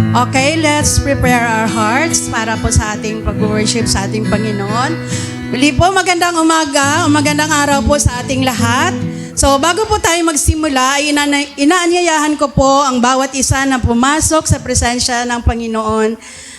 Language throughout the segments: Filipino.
Okay, let's prepare our hearts para po sa ating pag-worship sa ating Panginoon. Muli po, magandang umaga, magandang araw po sa ating lahat. So, bago po tayo magsimula, inaanyayahan ko po ang bawat isa na pumasok sa presensya ng Panginoon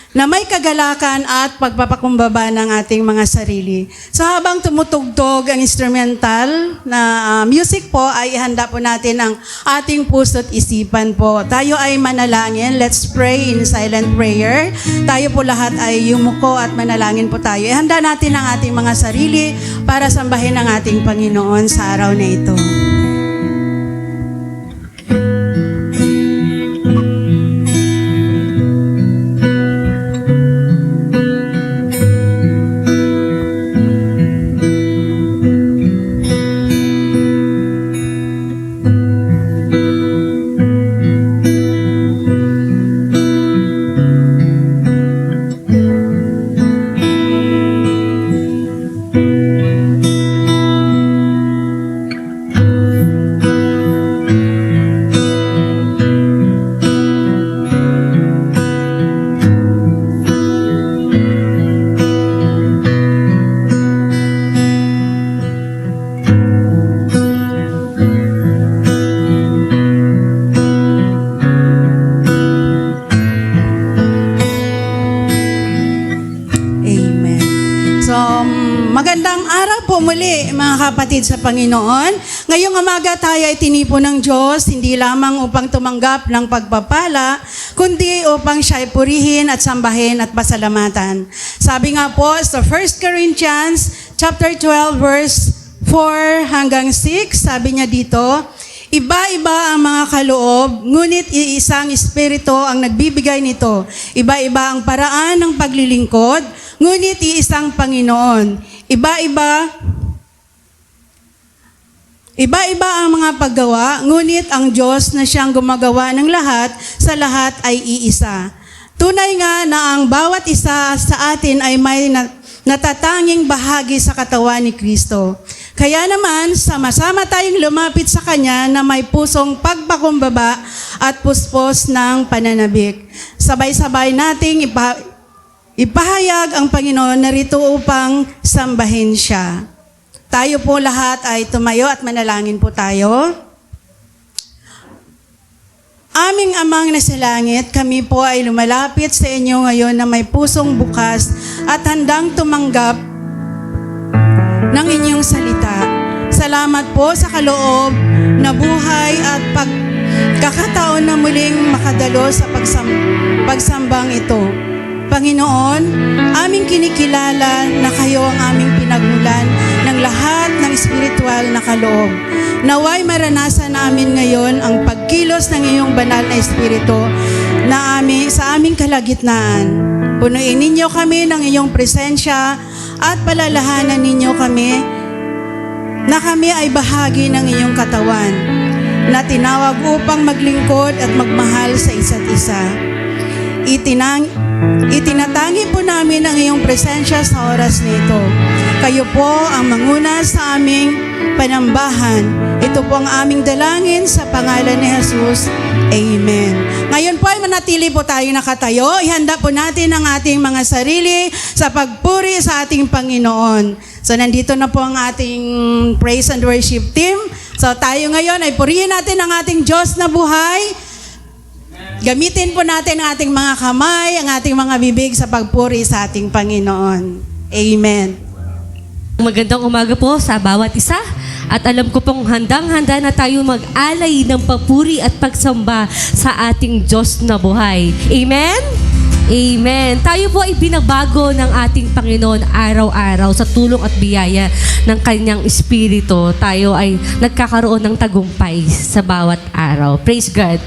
na may kagalakan at pagpapakumbaba ng ating mga sarili. So habang tumutugtog ang instrumental na music po, ay ihanda po natin ang ating puso't isipan po. Tayo ay manalangin. Let's pray in silent prayer. Tayo po lahat ay yumuko at manalangin po tayo. Ihanda natin ang ating mga sarili para sambahin ang ating Panginoon sa araw na ito. Magandang araw po muli mga kapatid sa Panginoon. Ngayong umaga tayo ay tinipon ng Diyos, hindi lamang upang tumanggap ng pagpapala, kundi upang siya ay purihin at sambahin at pasalamatan. Sabi nga po sa 1 Corinthians chapter 12 verse 4 hanggang 6, sabi niya dito, iba-iba ang mga kaloob, ngunit iisang Espiritu ang nagbibigay nito. Iba-iba ang paraan ng paglilingkod, ngunit iisang Panginoon. Iba-iba ang mga paggawa, ngunit ang Diyos na siyang gumagawa ng lahat, sa lahat ay iisa. Tunay nga na ang bawat isa sa atin ay may natatanging bahagi sa katawan ni Kristo. Kaya naman, sama-sama tayong lumapit sa Kanya na may pusong pagpakumbaba at puspos ng pananabik. Sabay-sabay nating ipahayag ang Panginoon narito upang sambahin siya. Tayo po lahat ay tumayo at manalangin po tayo. Aming Amang nasa langit, kami po ay lumalapit sa inyo ngayon na may pusong bukas at handang tumanggap ng inyong salita. Salamat po sa kaloob na buhay at pagkakataon na muling makadalo sa pagsambang ito. Panginoon, aming kinikilala na kayo ang aming pinagmulan ng lahat ng espiritual na kaloob. Naway maranasan namin ngayon ang pagkilos ng iyong banal na espiritu sa aming kalagitnaan. Punuin ninyo kami ng iyong presensya at palalahanan ninyo kami na kami ay bahagi ng iyong katawan na tinawag upang maglingkod at magmahal sa isa't isa. Itinatangi po namin ang iyong presensya sa oras nito. Kayo po ang manguna sa aming panambahan. Ito po ang aming dalangin sa pangalan ni Jesus. Amen. Ngayon po ay manatili po tayo nakatayo. Ihanda po natin ang ating mga sarili sa pagpuri sa ating Panginoon. So nandito na po ang ating praise and worship team. So tayo ngayon ay purihin natin ang ating Diyos na buhay. Gamitin po natin ang ating mga kamay, ang ating mga bibig sa pagpuri sa ating Panginoon. Amen. Magandang umaga po sa bawat isa. At alam ko pong handang-handa na tayo mag-alay ng papuri at pagsamba sa ating Diyos na buhay. Amen? Amen. Tayo po ay binabago ng ating Panginoon araw-araw sa tulong at biyaya ng Kanyang Espiritu. Tayo ay nagkakaroon ng tagumpay sa bawat araw. Praise God.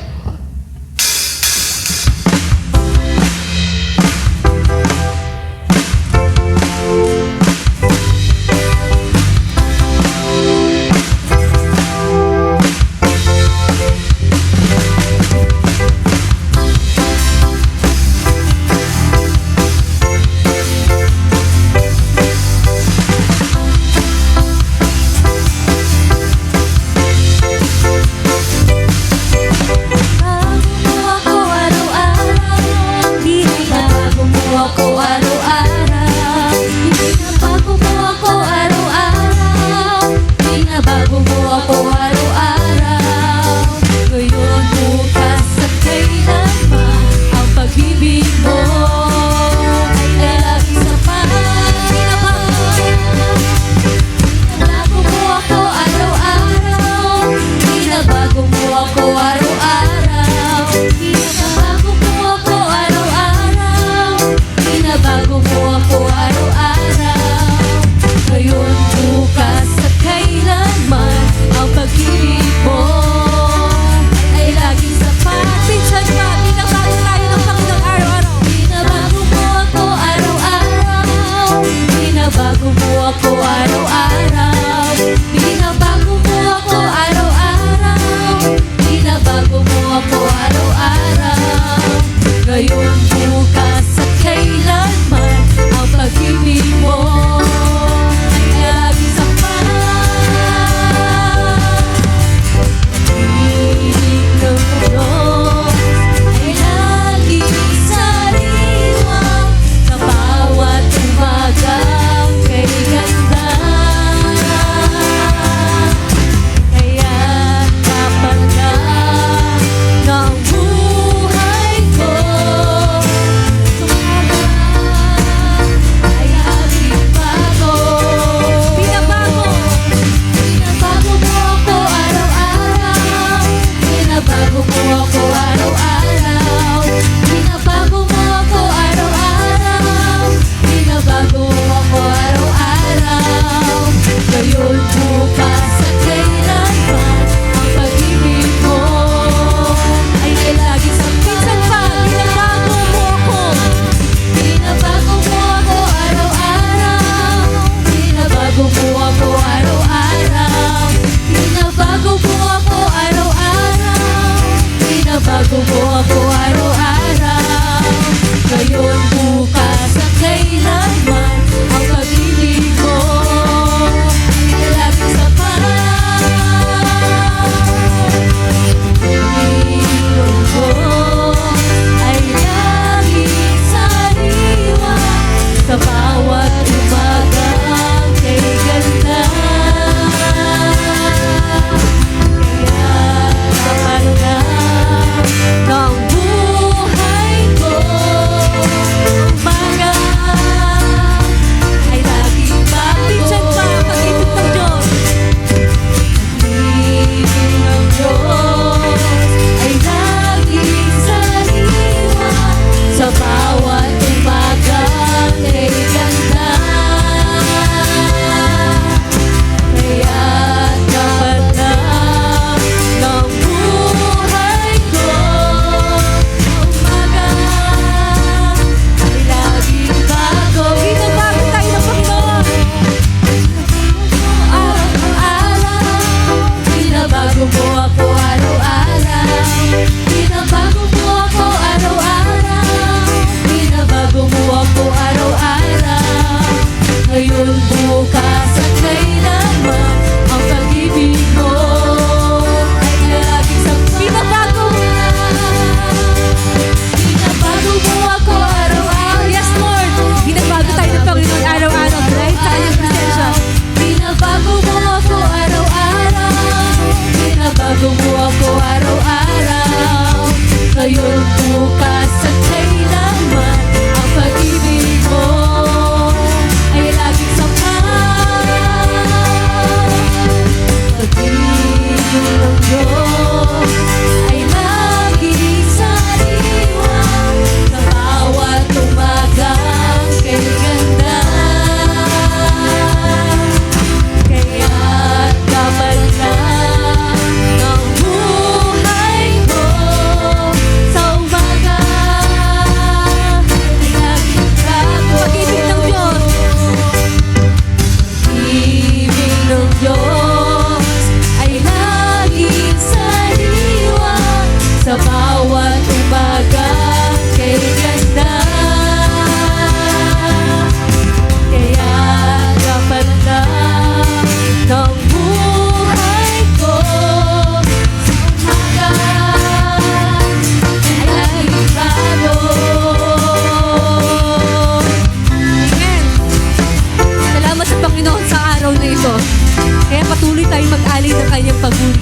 Kaya patuloy tayong mag-alay ng kanyang pagpuri.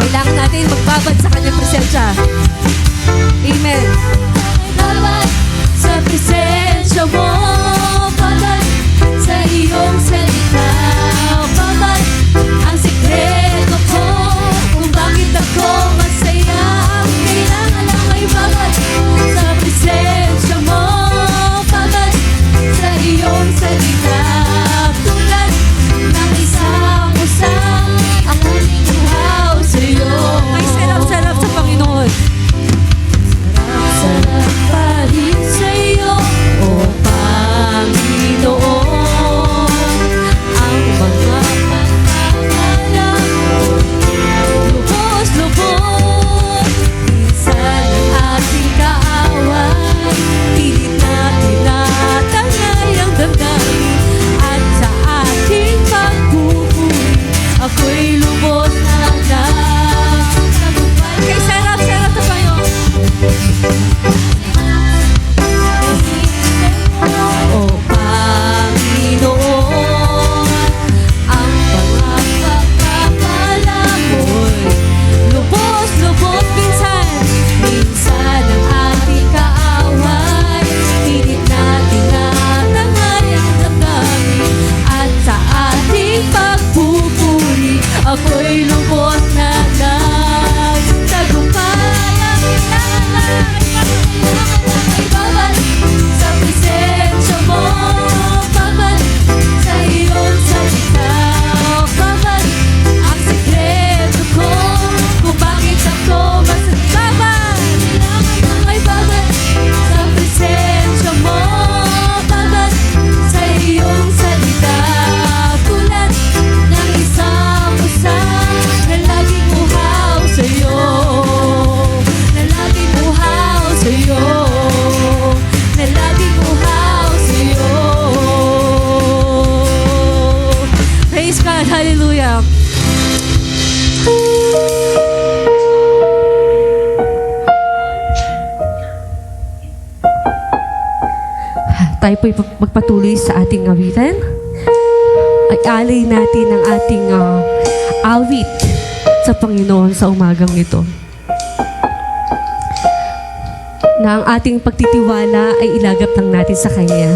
Kailangan natin magbabad sa kanyang presensya. Amen. Babad sa presensya mo, babad sa iyong salita, babad ang sikreto ko, kung bakit ako masaya. Kailangan lang ay babad sa presensya mo, babad sa iyong salita, tulad ng isang usang ang aking uhaw sa'yo. Ay, sarap-sarap sa Panginoon. Sarap pa rin sa'yo, O Panginoon, ang mga pagkakala mo, lubos-lubos. Minsan ang ating kaaway, pilit na tinatangay ang damdamin, at sa ating pagpupuri, ako'y lubos na nagtagumpay. Kay sarap-sarap sa Panginoon. O Panginoon, ang mga pagkakala mo'y lubos-lubos. Minsan ang ating kaaway, pilit na tinatangay ang damdamin, at sa ating pagpupuri, ako'y lubos na nagtagumpay. Ang kailangan ay babad sa presensya mo, babad sa iyong salita, babad ang sikreto ko, kung bakit ako masasabad. Kailangan ay babad sa presensya mo, babad sa iyong salita, tulad ng isang usang na laging uhaw sa'yo, na laging uhaw sa'yo, na laging uhaw sa'yo. Praise God. Hallelujah. Tayo po'y magpatuloy sa ating awitan. Ay alay natin ang ating awit sa Panginoon sa umagang ito. Na ang ating pagtitiwala ay ilagap lang natin sa Kanya.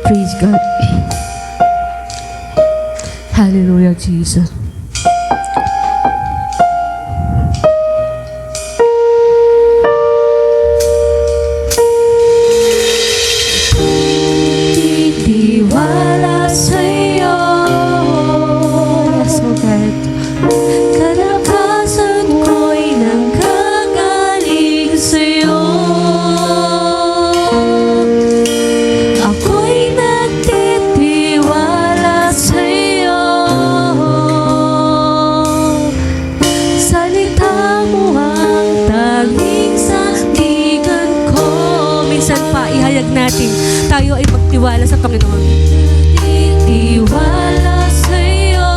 Praise God. Hallelujah, Jesus. Titiwala sa'yo, Yes, oh God. kalakasan ko'y nanggagaling sa'yo. Ako'y nagtitiwala sa'yo, salita mo ang tanging sandigan ko. Minsan pa, ihayag natin, tayo ay magtiwala sa Panginoon. Titiwala sa'yo,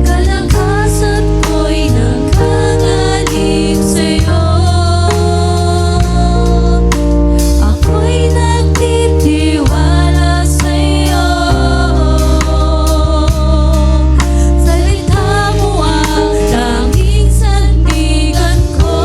kalakasan ko'y nanggagaling sa'yo. Ako'y nagtitiwala sa'yo, salita mo ang tanging sandigan ko.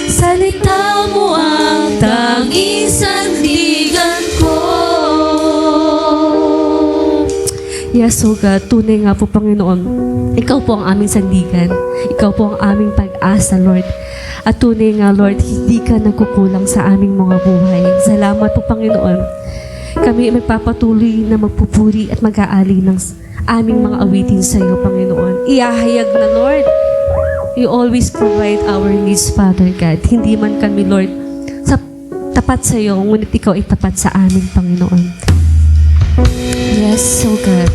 Salita mo ang tanging sandigan ko. Yes, oh God, tunay nga po, Panginoon. Ikaw po ang aming sandigan. Ikaw po ang aming pag-asa, Lord. At tunay nga, Lord, hindi ka nagkukulang sa aming mga buhay. Salamat po, Panginoon. Kami ay magpapatuloy na magpupuri at mag-aali ng aming mga awitin sa iyo, Panginoon. Iahayag na, Lord. You always provide our needs, Father God. Hindi man kami, Lord, tapat sa iyo, ngunit ikaw ay tapat sa amin, Panginoon. Yes, so God.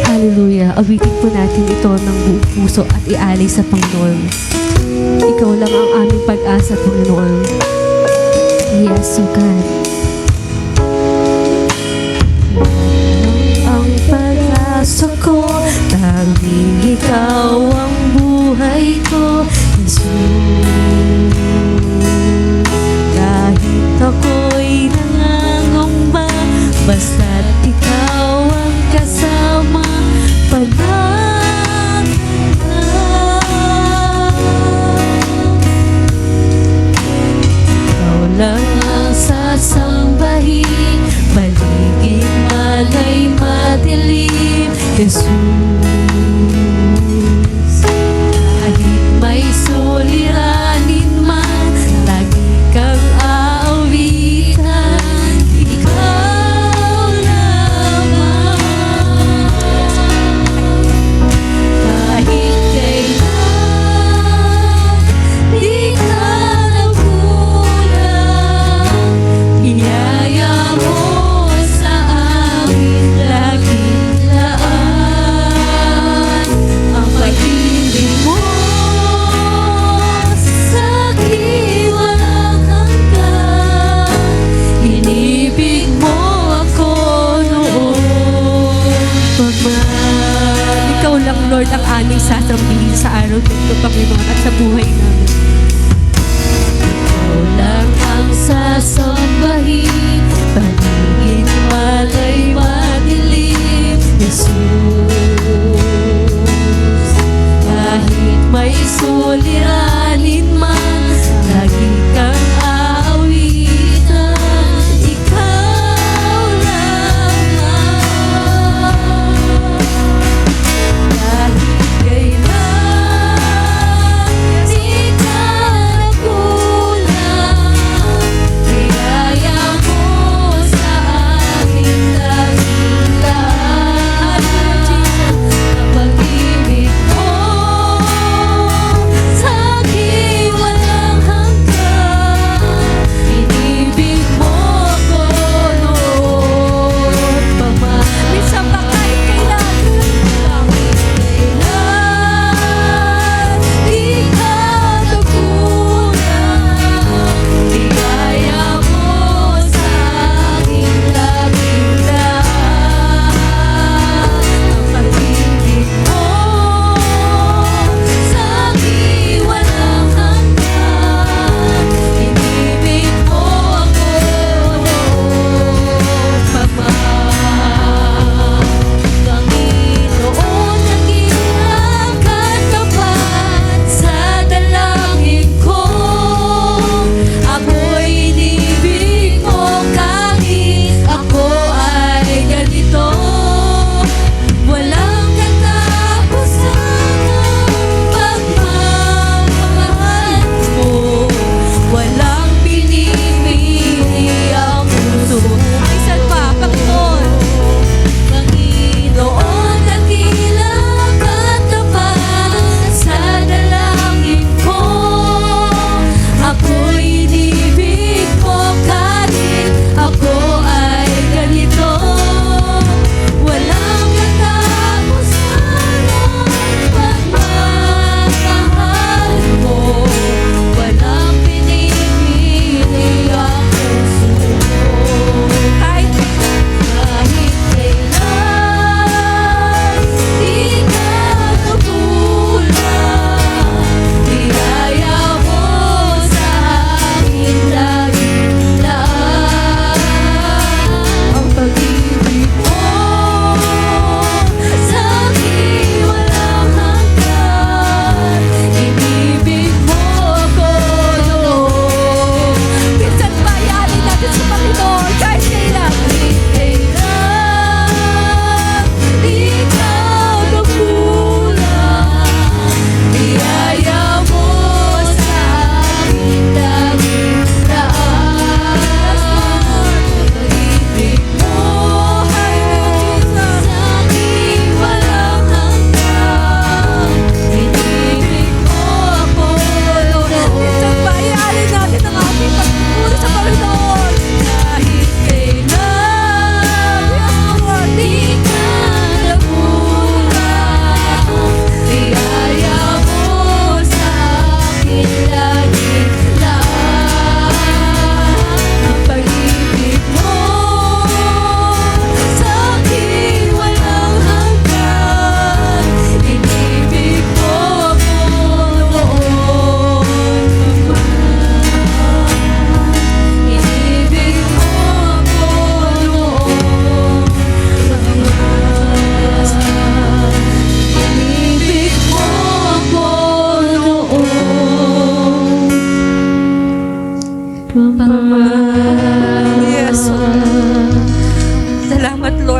Hallelujah. Awitin po natin ito ng buong puso at ialay sa Panginoon. Ikaw lang ang aming pag-asa, Panginoon. Yes, so God. Ang pag-asa ko, tanging ikaw ang buhay ko, Jesus. Kahit ako'y nangangamba, basta't ikaw ang kasama, palagi na. Ikaw lang ang sasambahin, paligid malay madilim, Jesus. Kahit may suliran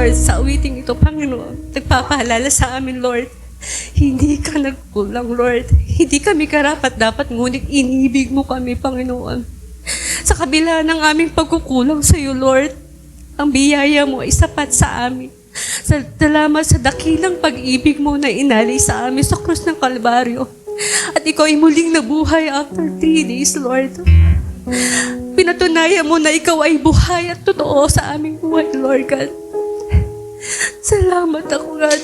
Lord, sa awiting ito, Panginoon, nagpapaalala sa amin, Lord, hindi ka nagkulang, Lord. Hindi kami karapat-dapat, ngunit inibig mo kami, Panginoon. Sa kabila ng aming pagkukulang sa iyo, Lord, ang biyaya mo ay sapat sa amin. Salamat sa dakilang pag-ibig mo na inalay sa amin sa krus ng Kalbaryo. At ikaw ay muling nabuhay after 3 days, Lord. Pinatunayan mo na ikaw ay buhay at totoo sa aming buhay, Lord God. Salamat ako, God.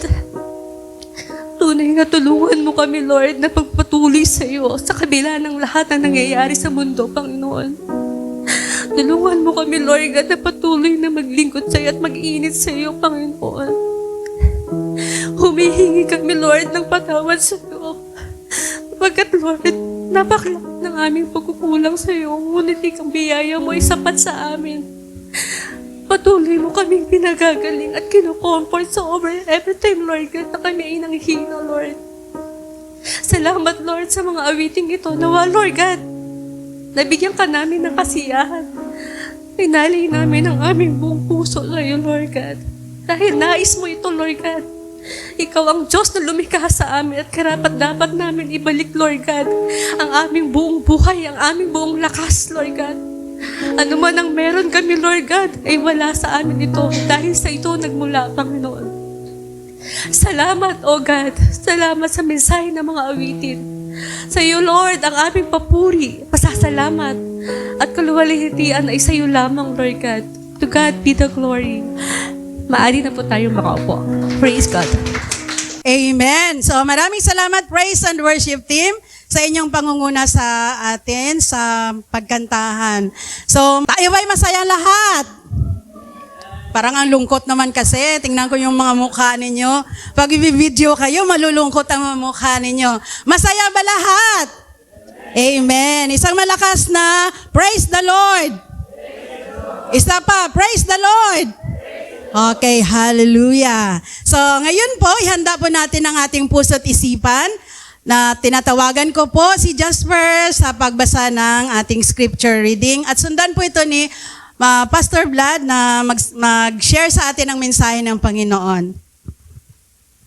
Tunay na tulungan mo kami, Lord, na pagpatuloy sa iyo sa kabila ng lahat na nangyayari sa mundo, Panginoon. Tulungan mo kami, Lord God, na patuloy na maglingkod sa iyo at mag-init sa iyo, Panginoon. Humihingi kami, Lord, ng patawad sa iyo. Pagkat, Lord, napakalaki ng aming pagkukulang sa iyo, ngunit ikaw biyaya mo ay sapat sa amin. Patuloy mo kaming pinagagaling at kinukomfort sa over every time, Lord God, na kami ay nanghihina, Lord. Salamat, Lord, sa mga awiting ito. Nawa, Lord God, nabigyan ka namin ng kasiyahan. Pinalay namin ang aming buong puso sa iyo, Lord God. Dahil nais mo ito, Lord God. Ikaw ang Diyos na lumikha sa amin at karapat-dapat namin ibalik, Lord God, ang aming buong buhay, ang aming buong lakas, Lord God. Ano man ang meron kami, Lord God, ay wala sa amin ito dahil sa ito nagmula, Panginoon. Salamat, O God. Salamat sa mensahe ng mga awitin. Sa iyo, Lord, ang aming papuri, pasasalamat, at kaluwalhatian ay sa iyo lamang, Lord God. To God be the glory. Maaari na po tayong makaupo. Praise God. Amen. So maraming salamat, praise and worship team, sa inyong pangunguna sa atin sa pagkantahan. So tayo ba'y masaya lahat? Parang ang lungkot naman kasi. Tingnan ko yung mga mukha ninyo. Pag i-video kayo, malulungkot ang mga mukha ninyo. Masaya ba lahat? Amen. Isang malakas na praise the Lord. Isa pa, praise the Lord. Okay, hallelujah. So, ngayon po, ihanda po natin ang ating puso't isipan na tinatawagan ko po si Jasper sa pagbasa ng ating scripture reading. At sundan po ito ni Pastor Vlad na mag-share sa atin ang mensahe ng Panginoon.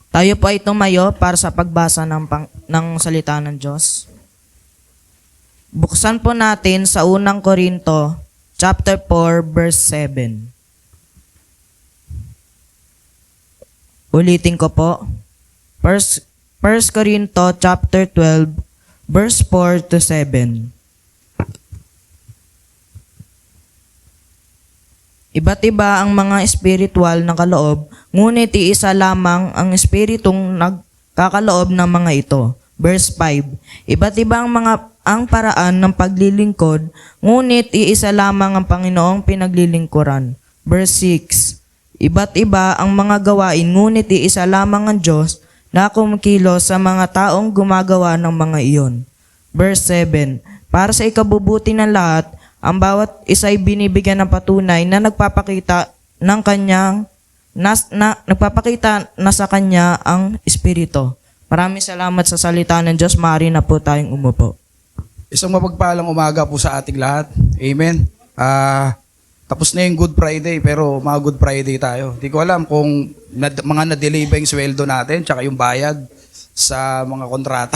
Tayo po ay tumayo para sa pagbasa ng salita ng Diyos. Buksan po natin sa unang Korinto, chapter 4, verse 7. Ulitin ko po. 1 Corinto chapter 12, verse 4 to 7. Iba't iba ang mga espiritual na kaloob, ngunit iisa lamang ang espiritong nagkakaloob ng mga ito. Verse 5. Iba't iba ang paraan ng paglilingkod, ngunit iisa lamang ang Panginoong pinaglilingkuran. Verse 6. Iba't iba ang mga gawain, ngunit iisa lamang ang Diyos na kumikilos sa mga taong gumagawa ng mga iyon. Verse 7. Para sa ikabubuti ng lahat, ang bawat isa'y binibigyan ng patunay na nagpapakita na sa kanya ang Espiritu. Maraming salamat sa salita ng Diyos. Maaari na po tayong umupo. Isang mapagpalang umaga po sa ating lahat. Amen. Tapos na yung Good Friday, pero mga Good Friday tayo. Di ko alam kung mga na-delay ba yung sweldo natin, tsaka yung bayad sa mga kontrata.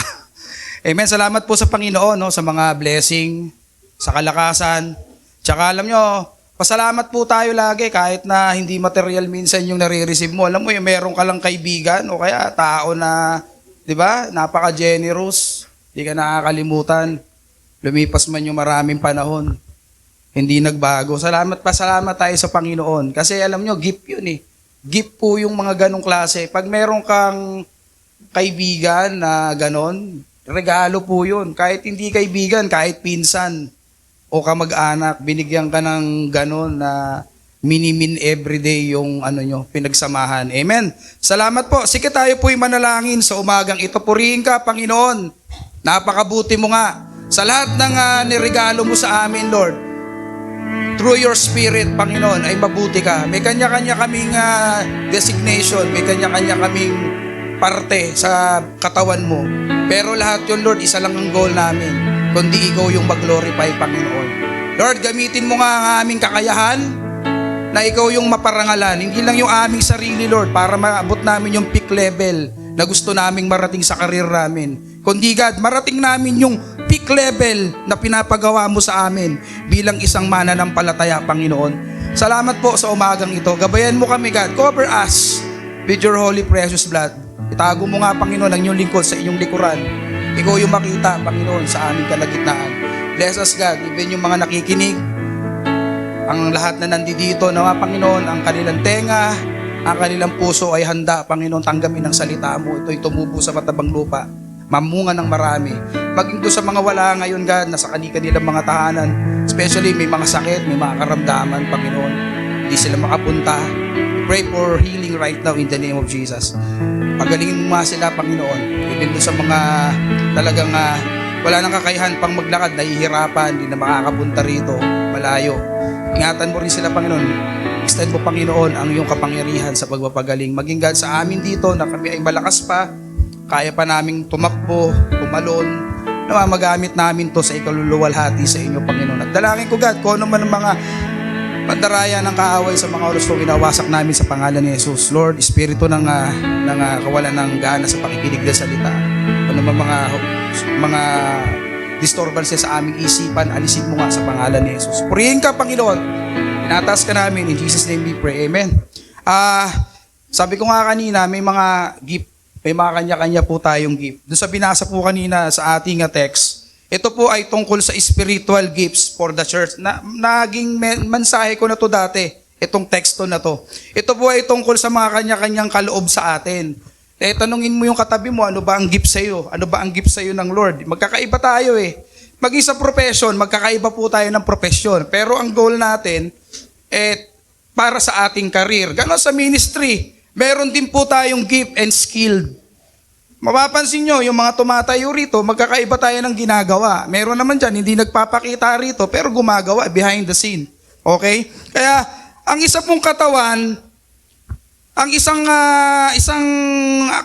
Amen. Salamat po sa Panginoon, no, sa mga blessing, sa kalakasan. Tsaka alam nyo, pasalamat po tayo lagi kahit na hindi material minsan yung nare-receive mo. Alam mo, yung meron ka lang kaibigan o kaya tao na, di ba, napaka-generous, di ka nakakalimutan. Lumipas man yung maraming panahon. Hindi nagbago. Salamat tayo sa Panginoon. Kasi alam nyo, gift yun eh. Gift po yung mga ganong klase. Pag meron kang kaibigan na ganon, regalo po yun. Kahit hindi kaibigan, kahit pinsan o kamag-anak, binigyan ka ng ganon na minimin everyday yung pinagsamahan. Amen. Salamat po. Sige tayo po'y manalangin sa umagang ito. Purihin ka, Panginoon. Napakabuti mo nga. Sa lahat ng niregalo mo sa amin, Lord. Through your Spirit, Panginoon, ay mabuti ka. May kanya-kanya kaming designation, may kanya-kanya kaming parte sa katawan mo. Pero lahat yun, Lord, isa lang ang goal namin, kundi ikaw yung mag-glorify, Panginoon. Lord, gamitin mo nga ang aming kakayahan na ikaw yung maparangalan. Hindi lang yung aming sarili, Lord, para maabot namin yung peak level na gusto naming marating sa karir namin. Kundi God, marating namin yung peak level na pinapagawa mo sa amin bilang isang mananampalataya, Panginoon. Salamat po sa umagang ito. Gabayan mo kami, God. Cover us with your holy precious blood. Itago mo nga, Panginoon, ang inyong lingkod sa inyong likuran. Ikaw yung makita, Panginoon, sa aming kalagitnaan. Bless us, God, even yung mga nakikinig, ang lahat na nandito, nawa, Panginoon, ang kanilang tenga, ang kanilang puso ay handa, Panginoon, tanggapin ang salita mo. Ito'y tumubo sa matabang lupa, mamunga ng marami. Maging doon sa mga wala ngayon, God, na sa kanilang mga tahanan, especially may mga sakit, may mga karamdaman, Panginoon, hindi sila makapunta. Pray for healing right now in the name of Jesus. Pagalingin mo nga sila, Panginoon, even doon sa mga talagang wala nang kakayahan pang maglakad, nahihirapan, hindi na makakapunta rito, malayo. Ingatan mo rin sila, Panginoon. Extend mo, Panginoon, ang iyong kapangyarihan sa pagpapagaling. Maging God sa amin dito na kami ay malakas pa, kaya pa naming tumakbo, tumalon, na magamit namin to sa ikaluluwalhati sa inyo, Panginoon. At dalangin ko, God, kung ano man ang mga pandaraya ng kaaway sa mga oras ko, inawasak namin sa pangalan ni Jesus. Lord, espiritu ng kawalan ng gana sa pakikinig ng salita. Ano man mga disturbances sa aming isipan, alisin mo nga sa pangalan ni Jesus. Purihin ka, Panginoon. Tinataas ka namin. In Jesus' name we pray. Amen. Sabi ko nga kanina, may mga gift. May mga kanya-kanya po tayong gift. Doon sa binasa po kanina sa ating text, ito po ay tungkol sa spiritual gifts for the church. Naging mensahe ko na to dati, itong teksto na to. Ito po ay tungkol sa mga kanya-kanyang kaloob sa atin. Tanungin mo yung katabi mo, ano ba ang gift sa iyo? Ano ba ang gift sa iyo ng Lord? Magkakaiba tayo eh. Maging sa profession, magkakaiba po tayo ng profession. Pero ang goal natin, para sa ating career. Ganon sa ministry, meron din po tayong gift and skilled. Mapapansin nyo, yung mga tumatayo rito, magkakaiba tayo ng ginagawa. Meron naman dyan, hindi nagpapakita rito, pero gumagawa behind the scene. Okay? Kaya, ang isa pong katawan, ang isang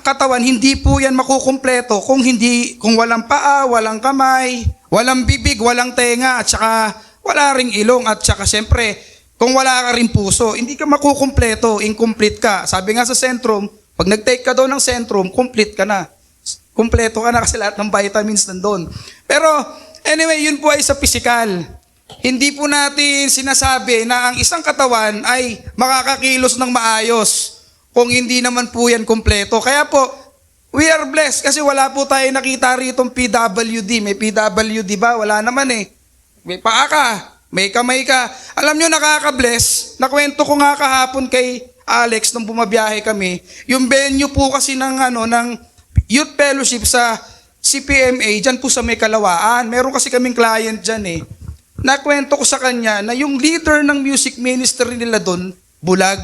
katawan, hindi po yan makukumpleto kung walang paa, walang kamay, walang bibig, walang tenga, at saka wala ring ilong, at saka siyempre, kung wala ka rin puso, hindi ka makukumpleto, incomplete ka. Sabi nga sa Centrum, pag nag-take ka doon ng Centrum, complete ka na. Kumpleto ka na kasi lahat ng vitamins nandun. Pero anyway, yun po ay sa physical. Hindi po natin sinasabi na ang isang katawan ay makakakilos ng maayos kung hindi naman po yan kumpleto. Kaya po, we are blessed kasi wala po tayo nakita rito PWD. May PWD ba? Wala naman eh. May paa ka, may kamay ka. Alam nyo, nakaka-bless. Nakwento ko nga kahapon kay Alex nung bumabiyahe kami. Yung venue po kasi ng youth fellowship sa CPMA, dyan po sa May Kalawaan. Meron kasi kaming client dyan eh. Nakwento ko sa kanya na yung leader ng music ministry nila doon, bulag.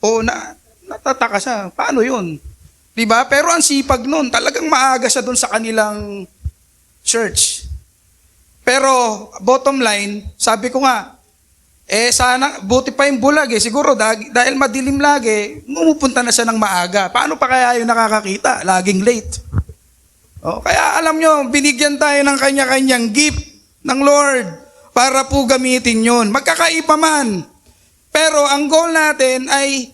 O natataka siya. Paano yun? Diba? Pero ang sipag nun, talagang maaga siya doon sa kanilang church. Pero bottom line, sabi ko nga, sana, buti pa yung bulag eh. Siguro dahil madilim lagi, umupunta na siya ng maaga. Paano pa kaya yung nakakakita? Laging late. Kaya alam nyo, binigyan tayo ng kanya-kanyang gift ng Lord para po gamitin yun. Magkakaiba man. Pero ang goal natin ay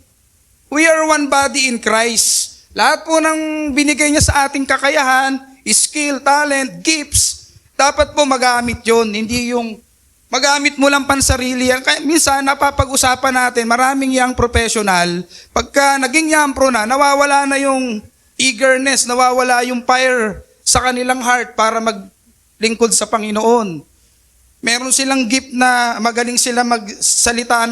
we are one body in Christ. Lahat po ng binigay niya sa ating kakayahan, skill, talent, gifts, dapat po magamit yun. Hindi yung magamit mo lang pansarili. Kaya minsan napapag-usapan natin, maraming young professional, pagka naging young pro na, nawawala na yung eagerness, nawawala yung fire sa kanilang heart para maglingkod sa Panginoon. Meron silang gift na magaling sila magsalita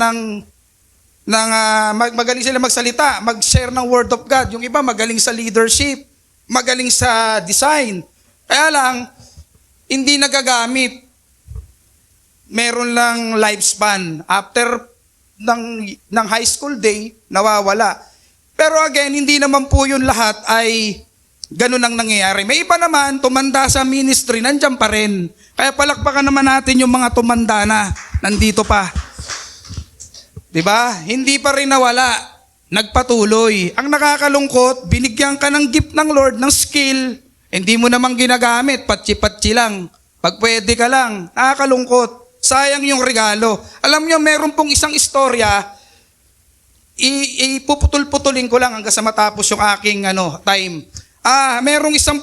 magaling sila magsalita, mag-share ng word of God. Yung iba magaling sa leadership, magaling sa design. Kaya lang, hindi nagagamit. Meron lang lifespan. After ng high school day, nawawala. Pero again, hindi naman po yun lahat ay ganun ang nangyayari. May iba naman, tumanda sa ministry, nandyan pa rin. Kaya palakpakan naman natin yung mga tumanda na nandito pa. Diba? Hindi pa rin nawala. Nagpatuloy. Ang nakakalungkot, binigyan ka ng gift ng Lord, ng skill, hindi mo namang ginagamit, patsi-patsi lang. Pag pwede ka lang, nakakalungkot. Sayang yung regalo. Alam nyo, meron pong isang istorya ipuputol-putulin ko lang hanggang sa matapos yung aking time. Merong isang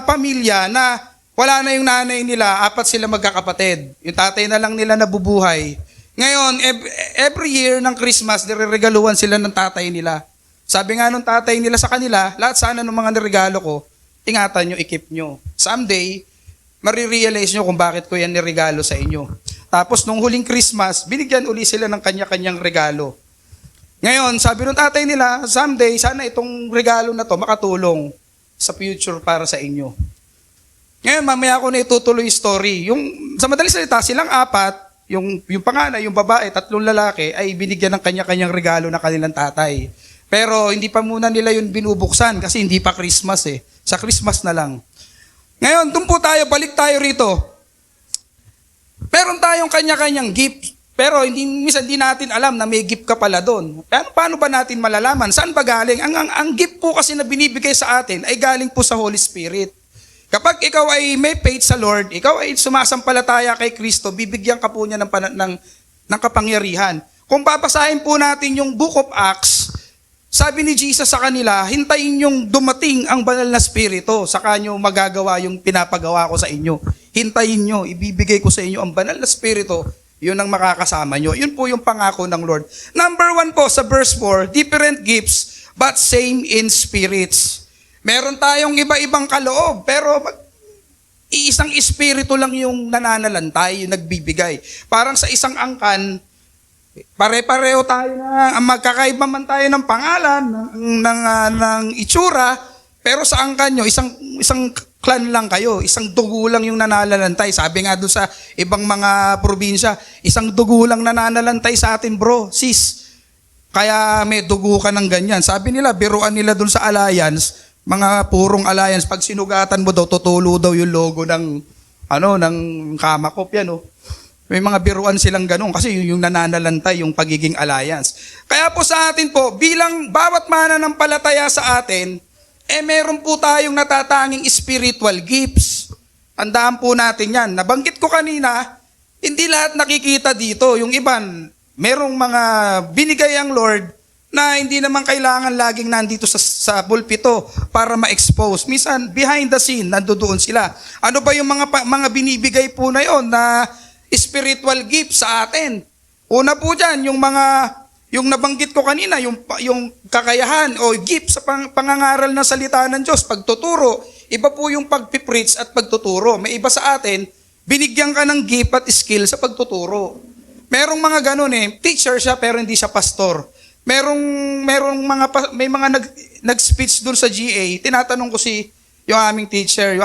pamilya na wala na yung nanay nila, 4 sila magkakapatid. Yung tatay na lang nila nabubuhay. Ngayon, every year ng Christmas, nireregaluhan sila ng tatay nila. Sabi nga nung tatay nila sa kanila, lahat sana ng mga niregalo ko, ingatan nyo, ikip nyo. Someday, marirealize nyo kung bakit ko yan niregalo sa inyo. Tapos nung huling Christmas, binigyan uli sila ng kanya-kanyang regalo. Ngayon, sabi nung tatay nila, someday, sana itong regalo na to makatulong sa future para sa inyo. Ngayon, mamaya ko na itutuloy yung story. Sa madaling salita, silang 4, yung panganay, yung babae, 3 lalaki, ay binigyan ng kanya-kanyang regalo na kanilang tatay. Pero hindi pa muna nila yun binubuksan kasi hindi pa Christmas eh. Sa Christmas na lang. Ngayon, doon po tayo, balik tayo rito. Meron tayong kanya-kanyang gift. Pero minsan di natin alam na may gift ka pala doon. Paano ba natin malalaman? Saan ba galing? Ang gift po kasi na binibigay sa atin ay galing po sa Holy Spirit. Kapag ikaw ay may faith sa Lord, ikaw ay sumasampalataya kay Kristo, bibigyan ka po niya ng kapangyarihan. Kung babasahin po natin yung Book of Acts, sabi ni Jesus sa kanila, hintayin yung dumating ang banal na spirito, saka nyo magagawa yung pinapagawa ko sa inyo. Hintayin nyo, ibibigay ko sa inyo ang banal na spirito, yun ang makakasama nyo. Yun po yung pangako ng Lord. Number 1 po sa verse 4, different gifts, but same in spirits. Meron tayong iba-ibang kaloob, pero iisang espiritu lang yung nananalantay, yung nagbibigay. Parang sa isang angkan, pare-pareho tayo na, magkakaiba man tayo ng pangalan, ng itsura, pero sa angkan nyo, isang clan lang kayo, isang dugo lang yung nananalantay. Sabi nga doon sa ibang mga probinsya, isang dugo lang nananalantay sa atin bro, sis. Kaya may dugo ka ng ganyan. Sabi nila, biruan nila doon sa alliance, mga purong alliance, pag sinugatan mo daw, tutulo daw yung logo ng Kamakop yan, oh. May mga biruan silang ganun kasi yung nananalantay, yung pagiging alliance. Kaya po sa atin po, bilang bawat mananampalataya sa atin, meron po tayong natatanging spiritual gifts. Tandaan po natin yan. Nabanggit ko kanina, hindi lahat nakikita dito. Yung iban, merong mga binigay ang Lord na hindi naman kailangan laging nandito sa pulpito para ma-expose. Minsan, behind the scene, nandoon sila. Ano ba yung mga binibigay po na yon na spiritual gift sa atin? Una po dyan, yung nabanggit ko kanina, yung kakayahan o gift sa pangangaral ng salita ng Diyos, pagtuturo. Iba po yung pagpipreach at pagtuturo. May iba sa atin, binigyan ka ng gift at skill sa pagtuturo. Merong mga ganun teacher siya pero hindi siya pastor. May mga nag-speech doon sa GA, tinatanong ko yung aming teacher,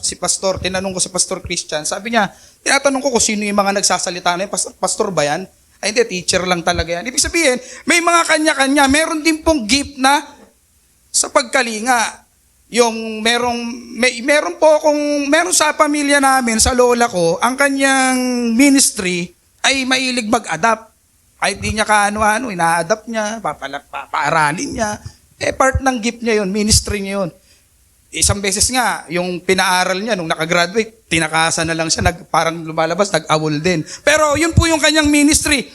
si pastor, tinanong ko si Pastor Christian, sabi niya, tinatanong ko kung sino yung mga nagsasalita na yun, pastor ba yan? Ay hindi, teacher lang talaga yan. Ibig sabihin, may mga kanya-kanya, meron din pong gift na sa pagkalinga. Meron sa pamilya namin, sa lola ko, ang kanyang ministry ay mahilig mag-adapt. Ay di niya ina-adapt niya, paaralin niya. Part ng gift niya yun, ministry niya yun. Isang beses nga, yung pinaaral niya, nung nakagraduate, tinakasan na lang siya, parang lumalabas, nag-awol din. Pero yun po yung kanyang ministry.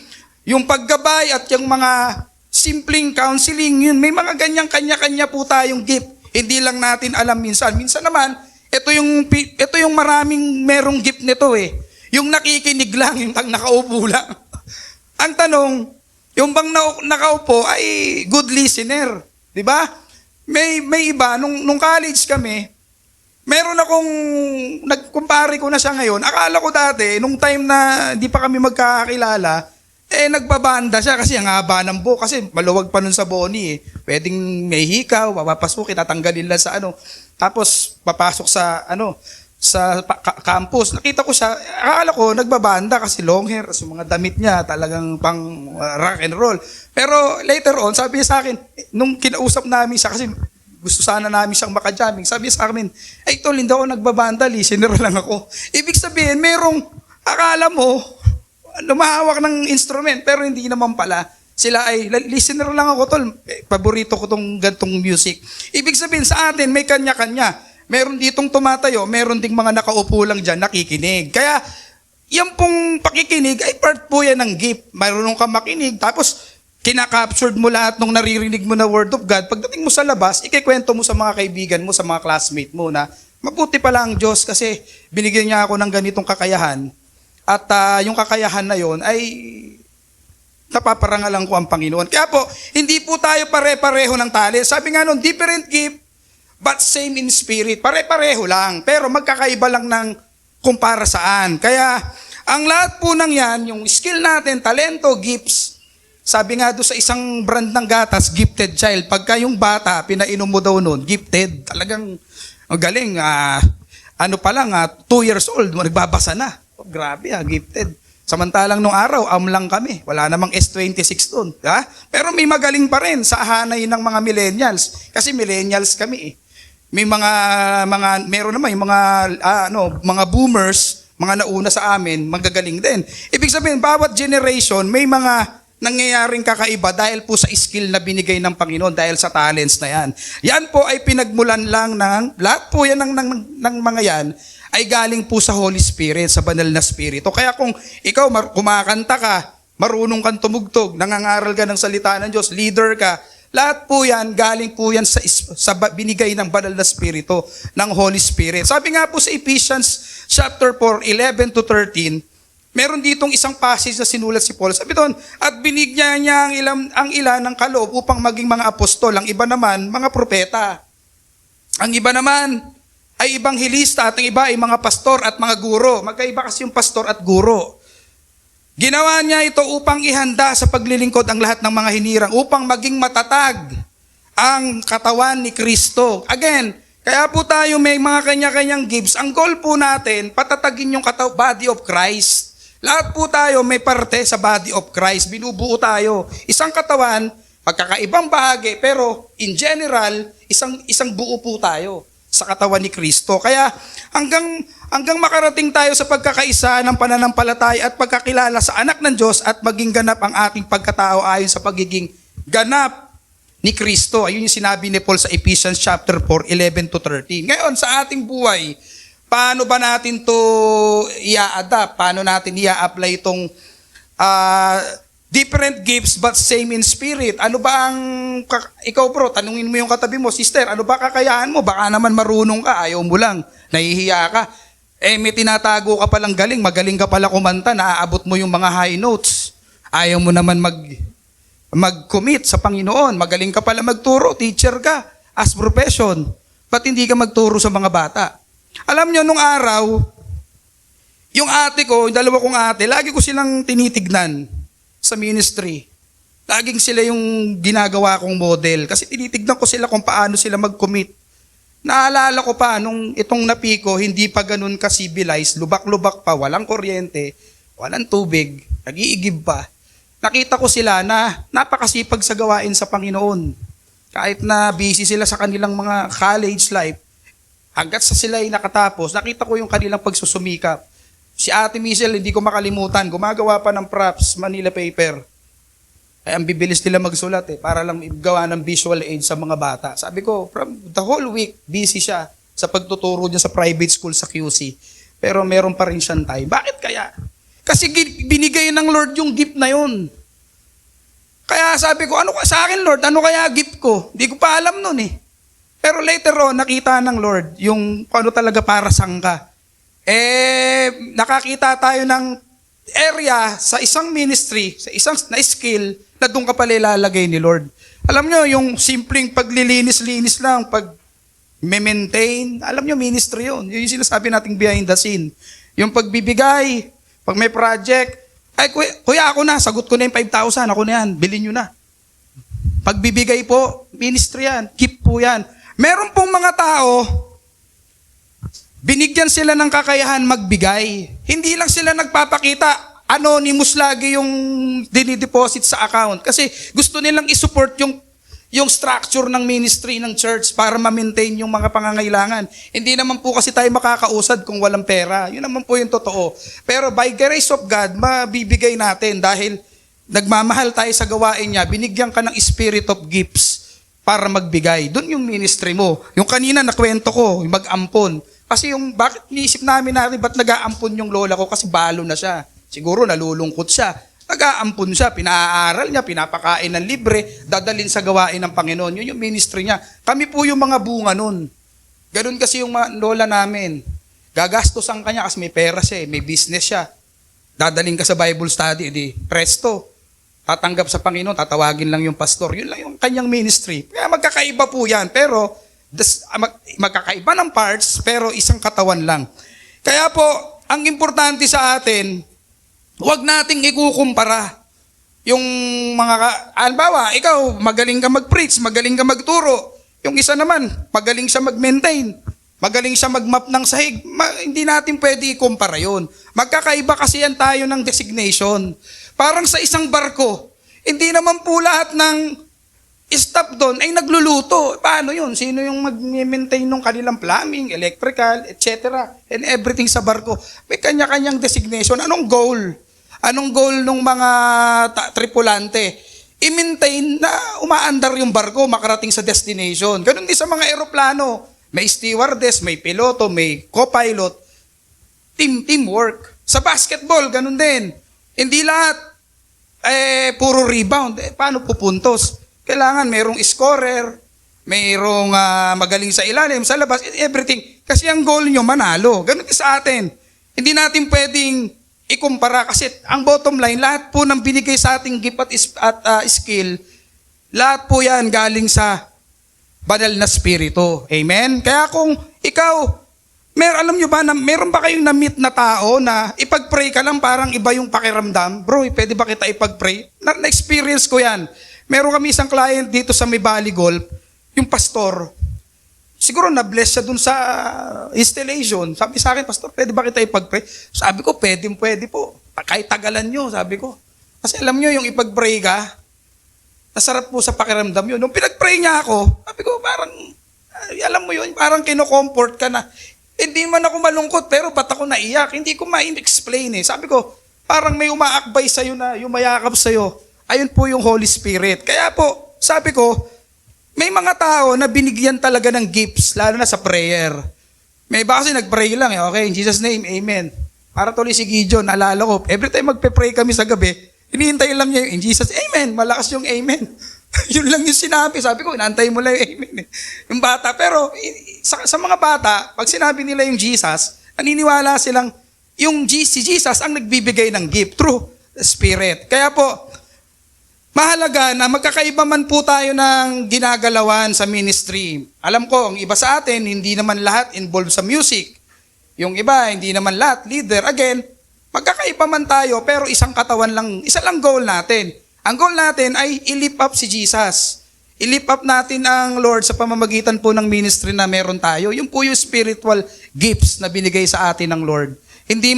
Yung paggabay at yung mga simpleng counseling, yun, may mga ganyang kanya-kanya po tayong gift. Hindi lang natin alam minsan. Minsan naman, ito yung maraming merong gift nito Yung nakikinig lang, yung nakaupo lang. Ang tanong, yung bang nakaupo ay good listener, di ba? May iba, nung college kami, meron akong, nagkumpare ko na siya ngayon, akala ko dati, nung time na di pa kami magkakakilala, nagbabanda siya kasi ang haba ng buhok, kasi maluwag pa nun sa boni Pwedeng may hikaw, papapasukin, tatanggalin lang sa tapos papasok sa campus. Nakita ko siya, akala ko nagbabanda kasi long hair, so mga damit niya talagang pang rock and roll. Pero later on, sabi niya sa akin, nung kinausap namin siya, kasi gusto sana namin siyang makajamming, sabi niya sa akin, ay tol, hindi ako nagbabanda, listener lang ako. Ibig sabihin, akala mo, lumahawak ng instrument, pero hindi naman pala. Sila ay, listener lang ako tol, paborito ko tong gantong music. Ibig sabihin, sa atin, may kanya-kanya. Meron ditong tumatayo, meron ding mga nakaupo lang dyan, nakikinig. Kaya, yan pong pakikinig ay part po yan ng gift. Marunong ka makinig, tapos kinakaptured mo lahat ng naririnig mo na word of God, pagdating mo sa labas, ikikwento mo sa mga kaibigan mo, sa mga classmate mo na mabuti pala ang Diyos kasi binigyan niya ako ng ganitong kakayahan at yung kakayahan na yon ay napaparangalan ko ang Panginoon. Kaya po, hindi po tayo pare-pareho ng talent. Sabi nga nun, different gift, but same in spirit. Pare-pareho lang, pero magkakaiba lang ng kumpara saan. Kaya, ang lahat po ng yan, yung skill natin, talento, gifts, sabi nga doon sa isang brand ng gatas, gifted child. Pagka yung bata, pinainom mo daw noon, gifted. Talagang galing. 2 years old, nagbabasa na. Oh, grabe gifted. Samantalang nung araw, lang kami. Wala namang S26 doon. Pero may magaling pa rin sa hanay ng mga millennials. Kasi millennials kami eh. May meron naman yung mga boomers, mga nauna sa amin, magagaling din. Ibig sabihin, bawat generation, may mga nangyayaring kakaiba dahil po sa skill na binigay ng Panginoon, dahil sa talents na yan. Yan po ay pinagmulan lang lahat po yan ng mga yan, ay galing po sa Holy Spirit, sa banal na Spirito. Kaya kung ikaw kumakanta ka, marunong kang tumugtog, nangangaral ka ng salita ng Diyos, leader ka, lahat po yan, galing po yan sa binigay ng banal na Spirito, ng Holy Spirit. Sabi nga po sa Ephesians chapter 4, 11 to 13, meron ditong isang passage na sinulat si Paul. Sabi doon, at binigyan niya ang ilan ng kaloob upang maging mga apostol, ang iba naman, mga propeta. Ang iba naman ay ibanghilista at ang iba ay mga pastor at mga guro. Magkaiba kasi yung pastor at guro. Ginawa niya ito upang ihanda sa paglilingkod ang lahat ng mga hinirang, upang maging matatag ang katawan ni Kristo. Again, kaya po tayo may mga kanya-kanyang gifts. Ang goal po natin, patatagin yung body of Christ. Lahat po tayo may parte sa body of Christ. Binubuo tayo. Isang katawan, pagkakaibang bahagi, pero in general, isang buo po tayo sa katawan ni Kristo. Kaya hanggang makarating tayo sa pagkakaisa ng pananampalataya at pagkakilala sa anak ng Diyos at maging ganap ang ating pagkatao ayon sa pagiging ganap ni Kristo. Ayun yung sinabi ni Paul sa Ephesians chapter 4, 11 to 13. Ngayon, sa ating buhay, paano ba natin to i-adapt? Paano natin i-apply itong different gifts but same in spirit? Ano ba ang, ikaw bro, tanungin mo yung katabi mo, sister, ano ba kakayahan mo? Baka naman marunong ka, ayaw mo lang, nahihiya ka. May tinatago ka palang galing, magaling ka pala kumanta, naaabot mo yung mga high notes. Ayaw mo naman mag-commit sa Panginoon, magaling ka pala magturo, teacher ka, as profession. Ba't hindi ka magturo sa mga bata? Alam nyo, nung araw, yung ate ko, yung dalawa kong ate, lagi ko silang tinitignan sa ministry. Laging sila yung ginagawa kong model. Kasi tinitignan ko sila kung paano sila mag-commit. Naalala ko pa, nung itong napiko, hindi pa ganun ka-civilized, lubak-lubak pa, walang kuryente, walang tubig, nag-iigib pa. Nakita ko sila na napakasipag sa gawain sa Panginoon. Kahit na busy sila sa kanilang mga college life, hanggat sa sila ay nakatapos, nakita ko yung kanilang pagsusumikap. Si Ate Michelle, hindi ko makalimutan, gumagawa pa ng props, Manila paper. Ay ang bibilis nila magsulat para lang gawa ng visual aid sa mga bata. Sabi ko, from the whole week, busy siya sa pagtuturo niya sa private school sa QC. Pero meron pa rin siyang time. Bakit kaya? Kasi binigay ng Lord yung gift na yun. Kaya sabi ko, ano sa akin Lord, ano kaya gift ko? Hindi ko pa alam nun eh. Pero later on, nakita ng Lord yung ano talaga para saan ka. Nakakita tayo ng area sa isang ministry, sa isang na skill na doon ka pala ilalagay ni Lord. Alam nyo, yung simpleng paglilinis-linis lang, pag-maintain, alam nyo, ministry yun. Yun yung sinasabi nating behind the scene. Yung pagbibigay, pag may project, ay kuya ako na, sagot ko na yung 5,000, ako na yan, bilhin nyo na. Pagbibigay po, ministry yan, keep po yan. Meron pong mga tao, binigyan sila ng kakayahan magbigay. Hindi lang sila nagpapakita, anonymous lagi yung dinideposit sa account. Kasi gusto nilang isupport yung structure ng ministry ng church para ma-maintain yung mga pangangailangan. Hindi naman po kasi tayo makakausad kung walang pera. Yun naman po yung totoo. Pero by grace of God, mabibigay natin dahil nagmamahal tayo sa gawain niya, binigyan ka ng spirit of gifts para magbigay. Doon yung ministry mo. Yung kanina nakwento ko, yung mag-ampon. Kasi bakit niisip namin ba't nag-aampon yung lola ko? Kasi balo na siya. Siguro nalulungkot siya. Nag-aampun siya, pinaaral niya, pinapakain ng libre, dadalin sa gawain ng Panginoon. Yun yung ministry niya. Kami po yung mga bunga nun. Ganun kasi yung mga lola namin. Gagastosan ka niya kasi may pera siya, may business siya. Dadaling ka sa Bible study, di presto. Tatanggap sa Panginoon, tatawagin lang yung pastor. Yun lang yung kanyang ministry. Kaya magkakaiba po yan. Pero, magkakaiba ng parts, pero isang katawan lang. Kaya po, ang importante sa atin, huwag nating ikukumpara. Yung mga, halimbawa, ikaw, magaling ka mag-preach, magaling ka magturo. Yung isa naman, magaling siya mag-maintain, magaling siya mag-map ng sahig. Hindi natin pwede ikumpara yun. Magkakaiba kasi yan tayo ng designation. Parang sa isang barko, hindi naman po lahat ng staff doon ay nagluluto. Paano yun? Sino yung mag-maintain ng kanilang plumbing, electrical, etc. and everything sa barko? May kanya-kanyang designation. Anong goal? Anong goal ng mga tripulante? I-maintain na umaandar yung barko, makarating sa destination. Ganun din sa mga eroplano. May stewardess, may piloto, may co-pilot. Teamwork. Sa basketball, ganun din. Hindi lahat puro rebound. Paano pupuntos? Kailangan mayroong scorer, mayroong magaling sa ilalim, sa labas, everything. Kasi ang goal nyo, manalo. Ganun din sa atin. Hindi natin pwedeng ikumpara kasi ang bottom line, lahat po ng binigay sa ating gift at skill, lahat po yan galing sa banal na spirito. Amen? Kaya kung ikaw, alam nyo ba, meron ba kayong na-meet na tao na ipag-pray ka lang parang iba yung pakiramdam? Bro, pwede ba kita ipag-pray? Na-experience ko yan. Meron kami isang client dito sa May Valley Golf, yung pastor. Siguro na-bless siya dun sa installation. Sabi sa akin, pastor, pwede ba kita ipag-pray? Sabi ko, pwede po. Kahit tagalan nyo, sabi ko. Kasi alam nyo, yung ipag-pray ka, nasarap po sa pakiramdam yun. Nung pinag-pray niya ako, sabi ko, parang, alam mo yun, parang kino-comfort ka na. Hindi man ako malungkot, pero ba't ako naiyak? Hindi ko ma-explain eh. Sabi ko, parang may umaakbay sa'yo na, yung mayakap sa'yo. Ayun po yung Holy Spirit. Kaya po, sabi ko, may mga tao na binigyan talaga ng gifts, lalo na sa prayer. May iba kasi nag-pray lang eh. Okay, in Jesus' name, amen. Para tuloy si Gideon, naalala ko, every time magpe-pray kami sa gabi, hinihintay lang niya yung in Jesus, amen. Malakas yung amen. Yun lang yung sinabi. Sabi ko, inaantay mo lang yung amen. Yung bata. Pero sa mga bata, pag sinabi nila yung Jesus, naniniwala silang si Jesus ang nagbibigay ng gift through the Spirit. Kaya po, mahalaga na magkakaiba man po tayo ng ginagalawan sa ministry. Alam ko, ang iba sa atin, hindi naman lahat involved sa music. Yung iba, hindi naman lahat leader. Again, magkakaiba man tayo, pero isang katawan lang, isa lang goal natin. Ang goal natin ay i-lift up si Jesus. I-lift up natin ang Lord sa pamamagitan po ng ministry na meron tayo. Yung po yung spiritual gifts na binigay sa atin ng Lord. Hindi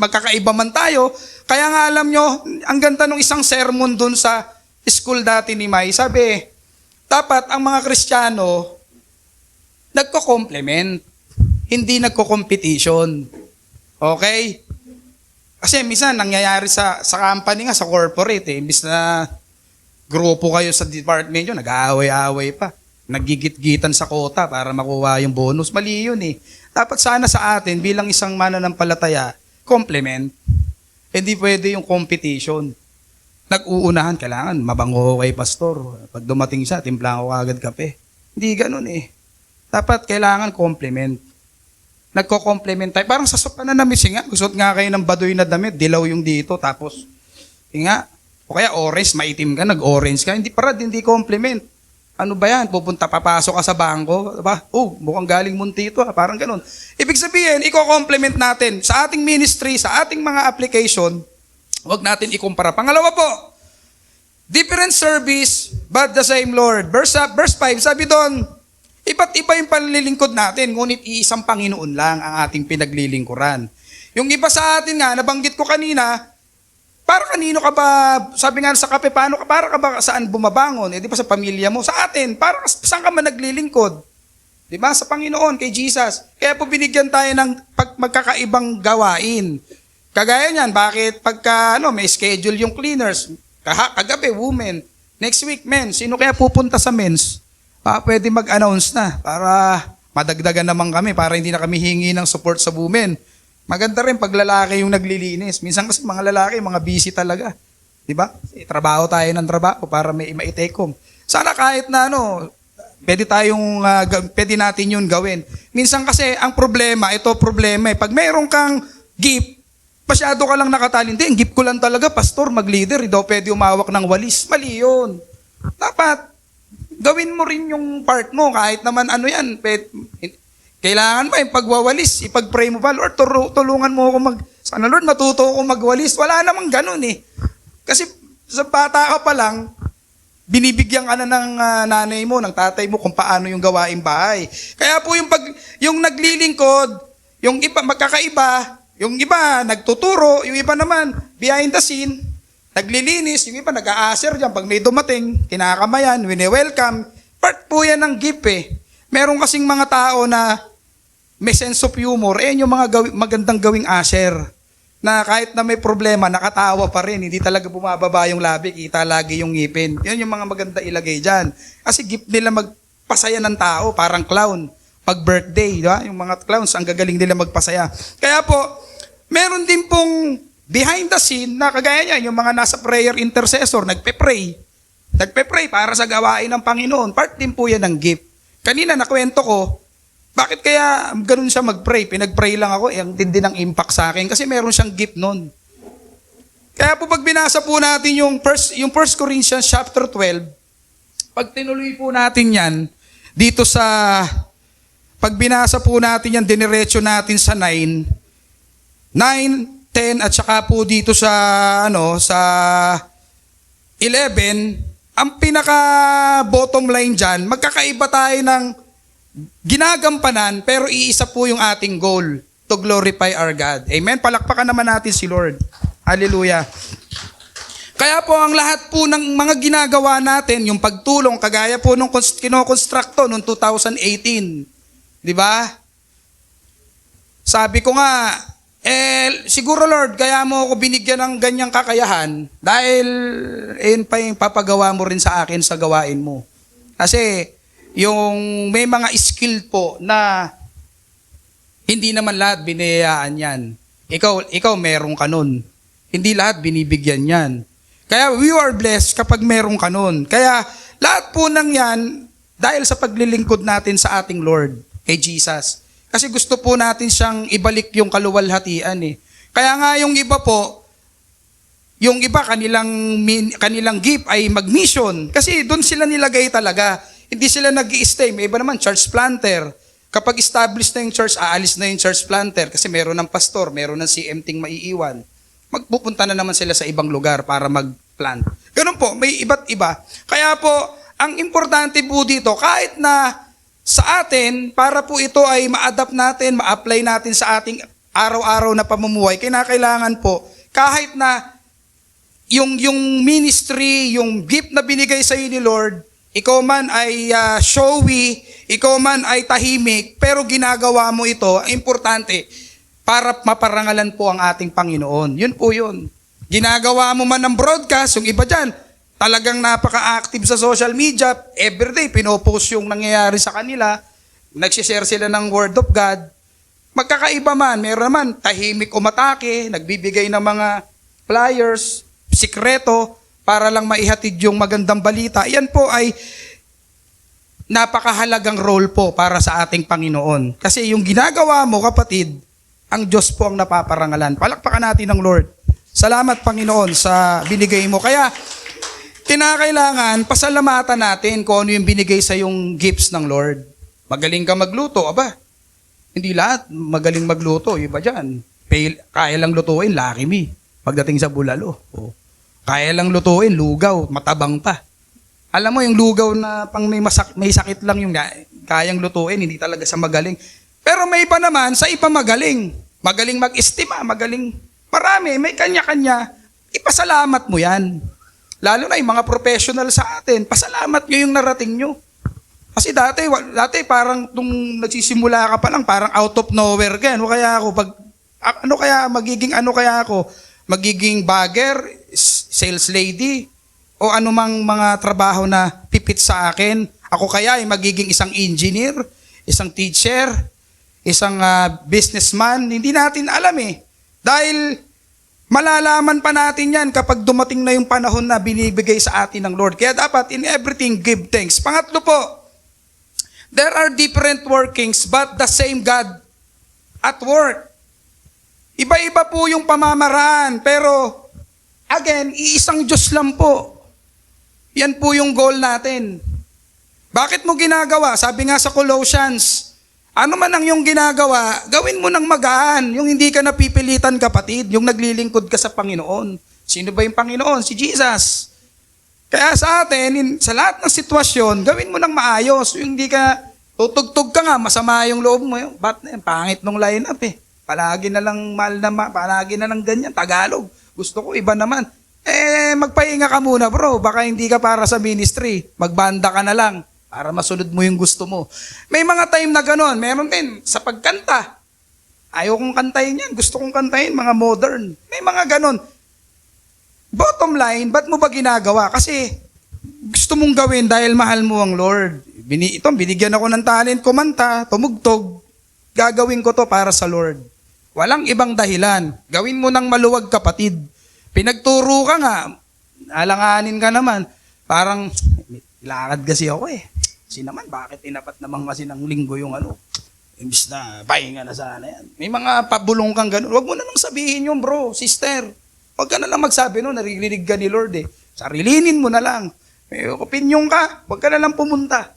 magkakaiba man tayo. Kaya nga alam nyo, ang ganda ng isang sermon dun sa school dati ni May. Sabi, dapat ang mga Kristiyano, nagko-complement, hindi nagko-competition. Okay? Kasi minsan nangyayari sa company nga, sa corporate eh. Imbis na grupo kayo sa department nyo, nag-aaway-aaway pa. Nagigit-gitan sa kota para makuha yung bonus. Mali yun eh. Dapat sana sa atin, bilang isang mananampalataya, complement. Hindi pwede yung competition. Nag-uunahan, kailangan mabango kay pastor. Pag dumating siya, timpla ko agad kape. Hindi ganun eh. Dapat kailangan complement. Nagko-complement tayo. Parang sa pananamisi nga, gusot nga kayo ng baduy na damit, dilaw yung dito, tapos, o kaya orange, maitim ka, nag-orange ka. Hindi complement. Ano ba yan? Papasok ka sa bangko? Diba? Mukhang galing munti ito. Parang ganun. Ibig sabihin, i-complement natin sa ating ministry, sa ating mga application, huwag natin ikumpara. Pangalawa po, different service, but the same Lord. Verse 5, sabi doon, iba't iba yung panlilingkod natin, ngunit iisang Panginoon lang ang ating pinaglilingkuran. Yung iba sa atin nga, nabanggit ko kanina, para kanino ka ba, sabi nga sa kape, para ka ba saan bumabangon? Di ba sa pamilya mo? Sa atin, para saan ka man naglilingkod? Di ba? Sa Panginoon, kay Jesus. Kaya po binigyan tayo ng magkakaibang gawain. Kagaya niyan, bakit pagka may schedule yung cleaners, kagabi, women, next week, men, sino kaya pupunta sa men's? Pwede mag-announce na para madagdagan naman kami, para hindi na kami hingi ng support sa women. Maganda rin pag lalaki yung naglilinis. Minsan kasi mga lalaki, mga busy talaga. Di ba? Trabaho tayo ng trabaho para may ma-take home. Sana kahit na pwede natin yun gawin. Minsan kasi ang problema, pag mayroon kang gift, masyado ka lang nakatalin. Hindi, ang gift ko lang talaga, pastor, mag-leader, daw pwede umawak ng walis. Mali yun. Dapat, gawin mo rin yung part mo, kahit naman kailangan ba yung pagwawalis, ipag-pray mo ba, Lord, tulungan mo ako sana Lord, matuto ako magwalis. Wala namang ganun eh. Kasi sa bata ka pa lang, binibigyan ka na ng nanay mo, ng tatay mo kung paano yung gawaing bahay. Kaya po yung naglilingkod, yung iba magkakaiba, yung iba nagtuturo, yung iba naman behind the scene, naglilinis, yung iba nag-aaser dyan. Pag may dumating, kinakamayan, wini-welcome. Part po yan ng gift eh. Meron kasing mga tao na may sense of humor, yung mga magandang gawing asher na kahit na may problema, nakatawa pa rin, hindi talaga bumababa yung labi, kita lagi yung ngipin. Yun yung mga maganda ilagay dyan. Kasi gift nila magpasaya ng tao, parang clown. Pag birthday, di ba? Yung mga clowns, ang gagaling nila magpasaya. Kaya po, meron din pong behind the scene na kagaya niya, yung mga nasa prayer intercessor, nagpe-pray para sa gawain ng Panginoon. Part din po yan ng gift. Kanina nakwento ko, bakit kaya ganun siya mag-pray? Pinag-pray lang ako, ang tindi ng impact sa akin kasi meron siyang gift nun. Kaya po pag binasa po natin yung 1 Corinthians chapter 12, pag tinuloy po natin yan, dito pag binasa po natin yan, diniretso natin sa 9, 10, at saka po dito sa 11, ang pinaka bottom line dyan, magkakaiba tayo ng ginagampanan, pero iisa po yung ating goal, to glorify our God. Amen? Palakpakan naman natin si Lord. Hallelujah. Kaya po ang lahat po ng mga ginagawa natin, yung pagtulong, kagaya po nung kinokonstrukto noong 2018. Di ba? Sabi ko nga, siguro Lord, kaya mo ako binigyan ng ganyang kakayahan dahil yun pa yung papagawa mo rin sa akin sa gawain mo. Kasi yung may mga skill po na hindi naman lahat binayaan yan. Ikaw meron ka nun. Hindi lahat binibigyan yan. Kaya we are blessed kapag meron ka nun. Kaya lahat po ng yan dahil sa paglilingkod natin sa ating Lord, kay Jesus. Kasi gusto po natin siyang ibalik yung kaluwalhatian eh. Kaya nga yung iba po, yung iba kanilang gift ay mag-mission. Kasi doon sila nilagay talaga. Hindi sila nag-i-stay. May iba naman, church planter. Kapag established na yung church, aalis na yung church planter kasi meron ng pastor, meron ng CMT maiiwan. Magpupunta na naman sila sa ibang lugar para mag-plant. Ganun po, may iba't iba. Kaya po, ang importante po dito, kahit na sa atin, para po ito ay ma-adapt natin, ma-apply natin sa ating araw-araw na pamumuhay, kinakailangan po, kahit na yung ministry, yung gift na binigay sa iyo ni Lord, ikaw man ay showy, ikaw man ay tahimik, pero ginagawa mo ito, importante, para maparangalan po ang ating Panginoon. Yun po yun. Ginagawa mo man ng broadcast, yung iba dyan, talagang napaka-active sa social media, everyday, pinopost yung nangyayari sa kanila, nagsishare sila ng Word of God. Magkakaiba man, meron naman, tahimik umatake, nagbibigay ng mga flyers, sikreto, para lang maihatid yung magandang balita. Yan po ay napakahalagang role po para sa ating Panginoon. Kasi yung ginagawa mo, kapatid, ang Diyos po ang napaparangalan. Palakpakan natin ng Lord. Salamat, Panginoon, sa binigay mo. Kaya, kinakailangan, pasalamatan natin kung ano yung binigay sa yung gifts ng Lord. Magaling ka magluto, aba. Hindi lahat magaling magluto. Iba dyan. Kaya lang lutuin, Lucky Me. Pagdating sa bulalo. Kaya lang lutuin, lugaw, matabang pa. Alam mo, yung lugaw na pang may sakit lang yung kayang lutuin, hindi talaga sa magaling. Pero may iba naman, sa iba magaling. Magaling mag-estima, magaling marami, may kanya-kanya. Ipasalamat mo yan. Lalo na yung mga professional sa atin, pasalamat nyo yung narating nyo. Kasi dati parang nung nagsisimula ka pa lang, parang out of nowhere ka. Ano kaya ako? Magiging bagger, sales lady, o anumang mga trabaho na pipit sa akin. Ako kaya ay magiging isang engineer, isang teacher. isang businessman, hindi natin alam eh. Dahil malalaman pa natin yan kapag dumating na yung panahon na binibigay sa atin ng Lord. Kaya dapat in everything give thanks. Pangatlo po, there are different workings but the same God at work. Iba-iba po yung pamamaraan, pero again, iisang Diyos lang po. Yan po yung goal natin. Bakit mo ginagawa? Sabi nga sa Colossians, ano man ang iyong ginagawa, gawin mo ng magaan. Yung hindi ka napipilitan, kapatid. Yung naglilingkod ka sa Panginoon. Sino ba yung Panginoon? Si Jesus. Kaya sa atin, sa lahat ng sitwasyon, gawin mo ng maayos. Yung hindi ka, tutugtog ka nga, masama yung loob mo. Ba't pangit nung lineup eh. Palagi na lang palagi na lang ganyan. Tagalog. Gusto ko iba naman. Magpahinga ka muna bro. Baka hindi ka para sa ministry. Magbanda ka na lang. Para masunod mo yung gusto mo. May mga time na gano'n. Meron din sa pagkanta. Ayaw kong kantahin yan. Gusto kong kantahin mga modern. May mga gano'n. Bottom line, ba't mo ba ginagawa? Kasi gusto mong gawin dahil mahal mo ang Lord. Binigyan ako ng talent kumanta, tumugtog. Gagawin ko to para sa Lord. Walang ibang dahilan. Gawin mo ng maluwag, kapatid. Pinagturo ka nga, alanganin ka naman. Parang, ilakad kasi ako eh. Kasi naman, bakit inapat naman kasi ng linggo yung imbis na pahinga na sana yan. May mga pabulong kang ganun. Huwag mo na lang sabihin yun, bro, sister. Huwag ka na lang magsabi no, naririnig ka ni Lord eh. Sarilinin mo na lang. May opinion ka, huwag ka na lang pumunta.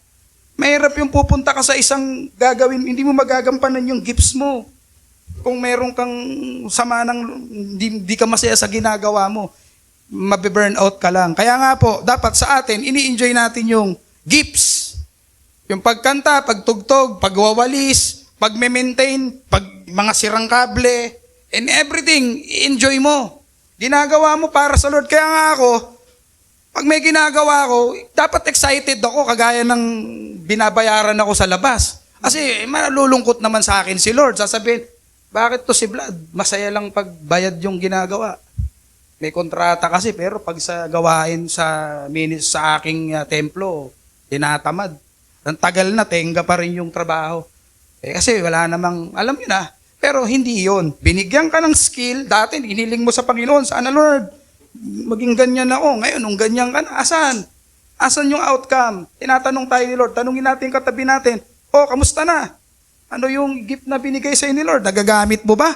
Mahirap yung pupunta ka sa isang gagawin, hindi mo magagampanan yung gifts mo. Kung meron kang sama ng, hindi ka masaya sa ginagawa mo, mabe-burn out ka lang. Kaya nga po, dapat sa atin, ini-enjoy natin yung gifts. Yung pagkanta, pagtugtog, pagwawalis, pag-maintain, pag mga sirang kable, and everything, enjoy mo. Ginagawa mo para sa Lord. Kaya nga ako, pag may ginagawa ko, dapat excited ako, kagaya ng binabayaran ako sa labas. Kasi malulungkot naman sa akin si Lord. Sasabihin, bakit to si Vlad? Masaya lang pagbayad yung ginagawa. May kontrata kasi, pero pag sa gawain sa aking templo, tinatamad. Ang tagal na, tenga pa rin yung trabaho. Kasi wala namang, alam yun na, pero hindi yon. Binigyan ka ng skill, dati iniling mo sa Panginoon, sana Lord, maging ganyan ako. Ngayon, nung ganyan ka na, asan? Asan yung outcome? Tinatanong tayo ni Lord, tanungin natin katabi natin, kamusta na? Ano yung gift na binigay sa'yo ni Lord? Nagagamit mo ba?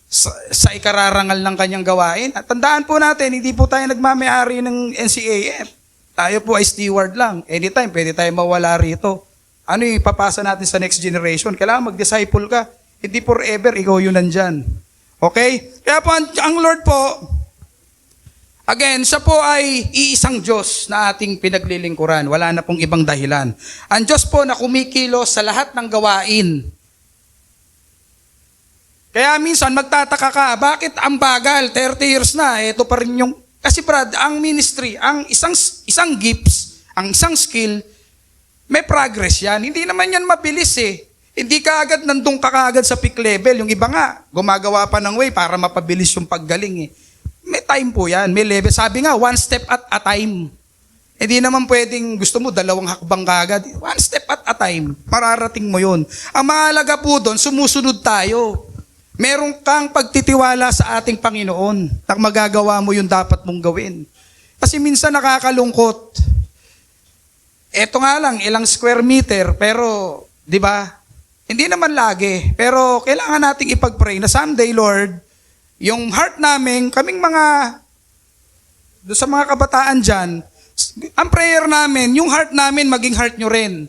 Sa ikararangal ng kanyang gawain? At tandaan po natin, hindi po tayo nagmamayari ng NCAF. Tayo po ay steward lang. Anytime, pwede tayo mawala rito. Ano yung ipapasa natin sa next generation? Kailangan mag-disciple ka. Hindi forever, ikaw yun nandyan. Okay? Kaya po, ang Lord po, again, siya po ay iisang Diyos na ating pinaglilingkuran. Wala na pong ibang dahilan. Ang Diyos po na kumikilos sa lahat ng gawain. Kaya minsan magtataka ka, bakit ang bagal? 30 years na, ito pa rin yung... Kasi Brad, ang ministry, ang isang gifts, ang isang skill, may progress yan. Hindi naman yan mabilis eh. Hindi ka agad nandun ka agad sa peak level. Yung iba nga, gumagawa pa ng way para mapabilis yung paggaling eh. May time po yan, may level. Sabi nga, one step at a time. Hindi naman pwedeng gusto mo, 2 hakbang kagad. One step at a time, mararating mo yun. Ang mahalaga po doon, sumusunod tayo. Meron kang pagtitiwala sa ating Panginoon na magagawa mo yung dapat mong gawin. Kasi minsan nakakalungkot. Eto nga lang, ilang square meter, pero, di ba, hindi naman lagi. Pero kailangan nating ipag-pray na someday, Lord, yung heart namin, kaming doon sa mga kabataan dyan, ang prayer namin, yung heart namin, maging heart nyo rin.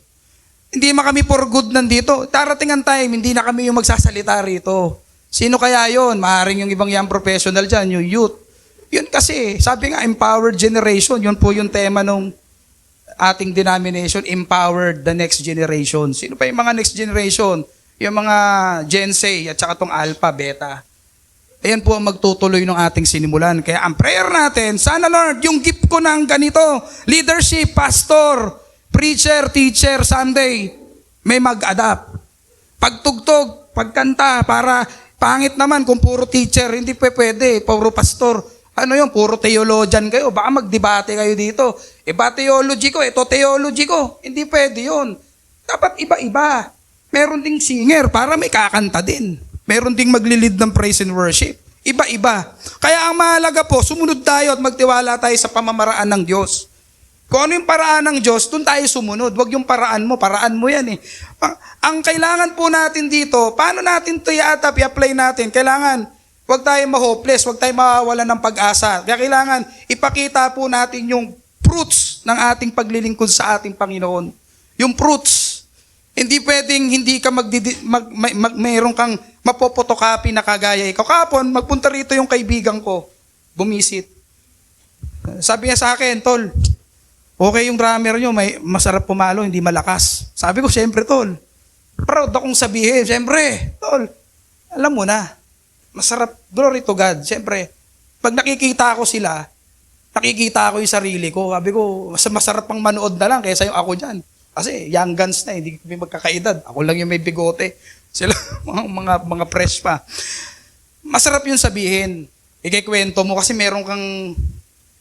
Hindi kami for good nandito. Darating ang time, hindi na kami yung magsasalita rito. Sino kaya yon? Maaaring yung ibang young professional dyan, yung youth. Yun kasi, sabi nga, empowered generation. Yun po yung tema ng ating denomination, empowered the next generation. Sino pa yung mga next generation? Yung mga Gen Z at saka tong Alpha, Beta. Ayan po ang magtutuloy ng ating sinimulan. Kaya ang prayer natin, sana Lord, yung gift ko ng ganito, leadership, pastor, preacher, teacher, someday, may mag-adapt. Pagtugtog, pagkanta, para pangit naman kung puro teacher, hindi pwede, puro pastor. Ano yun, puro theologian kayo, baka magdebate kayo dito. Iba theology ko, ito theology ko. Hindi pwede yun. Dapat iba-iba. Meron ding singer para may kakanta din. Meron ding maglilid ng praise and worship. Iba-iba. Kaya ang mahalaga po, sumunod tayo at magtiwala tayo sa pamamaraan ng Diyos. Kung ano yung paraan ng Diyos, doon tayo sumunod. Huwag yung paraan mo yan eh. Ang kailangan po natin dito, paano natin ito i-apply natin? Kailangan, huwag tayo ma-hopeless, huwag tayo mawawalan ng pag-asa. Kaya kailangan, ipakita po natin yung fruits ng ating paglilingkod sa ating Panginoon. Yung fruits. Hindi pwedeng hindi ka mayroon kang mapopotocopy na kagaya ikaw. Kapon, magpunta rito yung kaibigan ko. Bumisit. Sabi niya sa akin, Tol, okay yung drummer nyo, may masarap pumalo, hindi malakas. Sabi ko, siyempre, Tol. Proud akong sabihin, siyempre, Tol, alam mo na, masarap, glory to God. Siyempre, pag nakikita ko sila, nakikita ko yung sarili ko. Sabi ko, mas masarap pang manood na lang kaysa yung ako dyan. Kasi young guns na, hindi kami magkakaedad. Ako lang yung may bigote. Sila, mga fresh pa. Masarap yung sabihin. Ikikwento mo kasi meron kang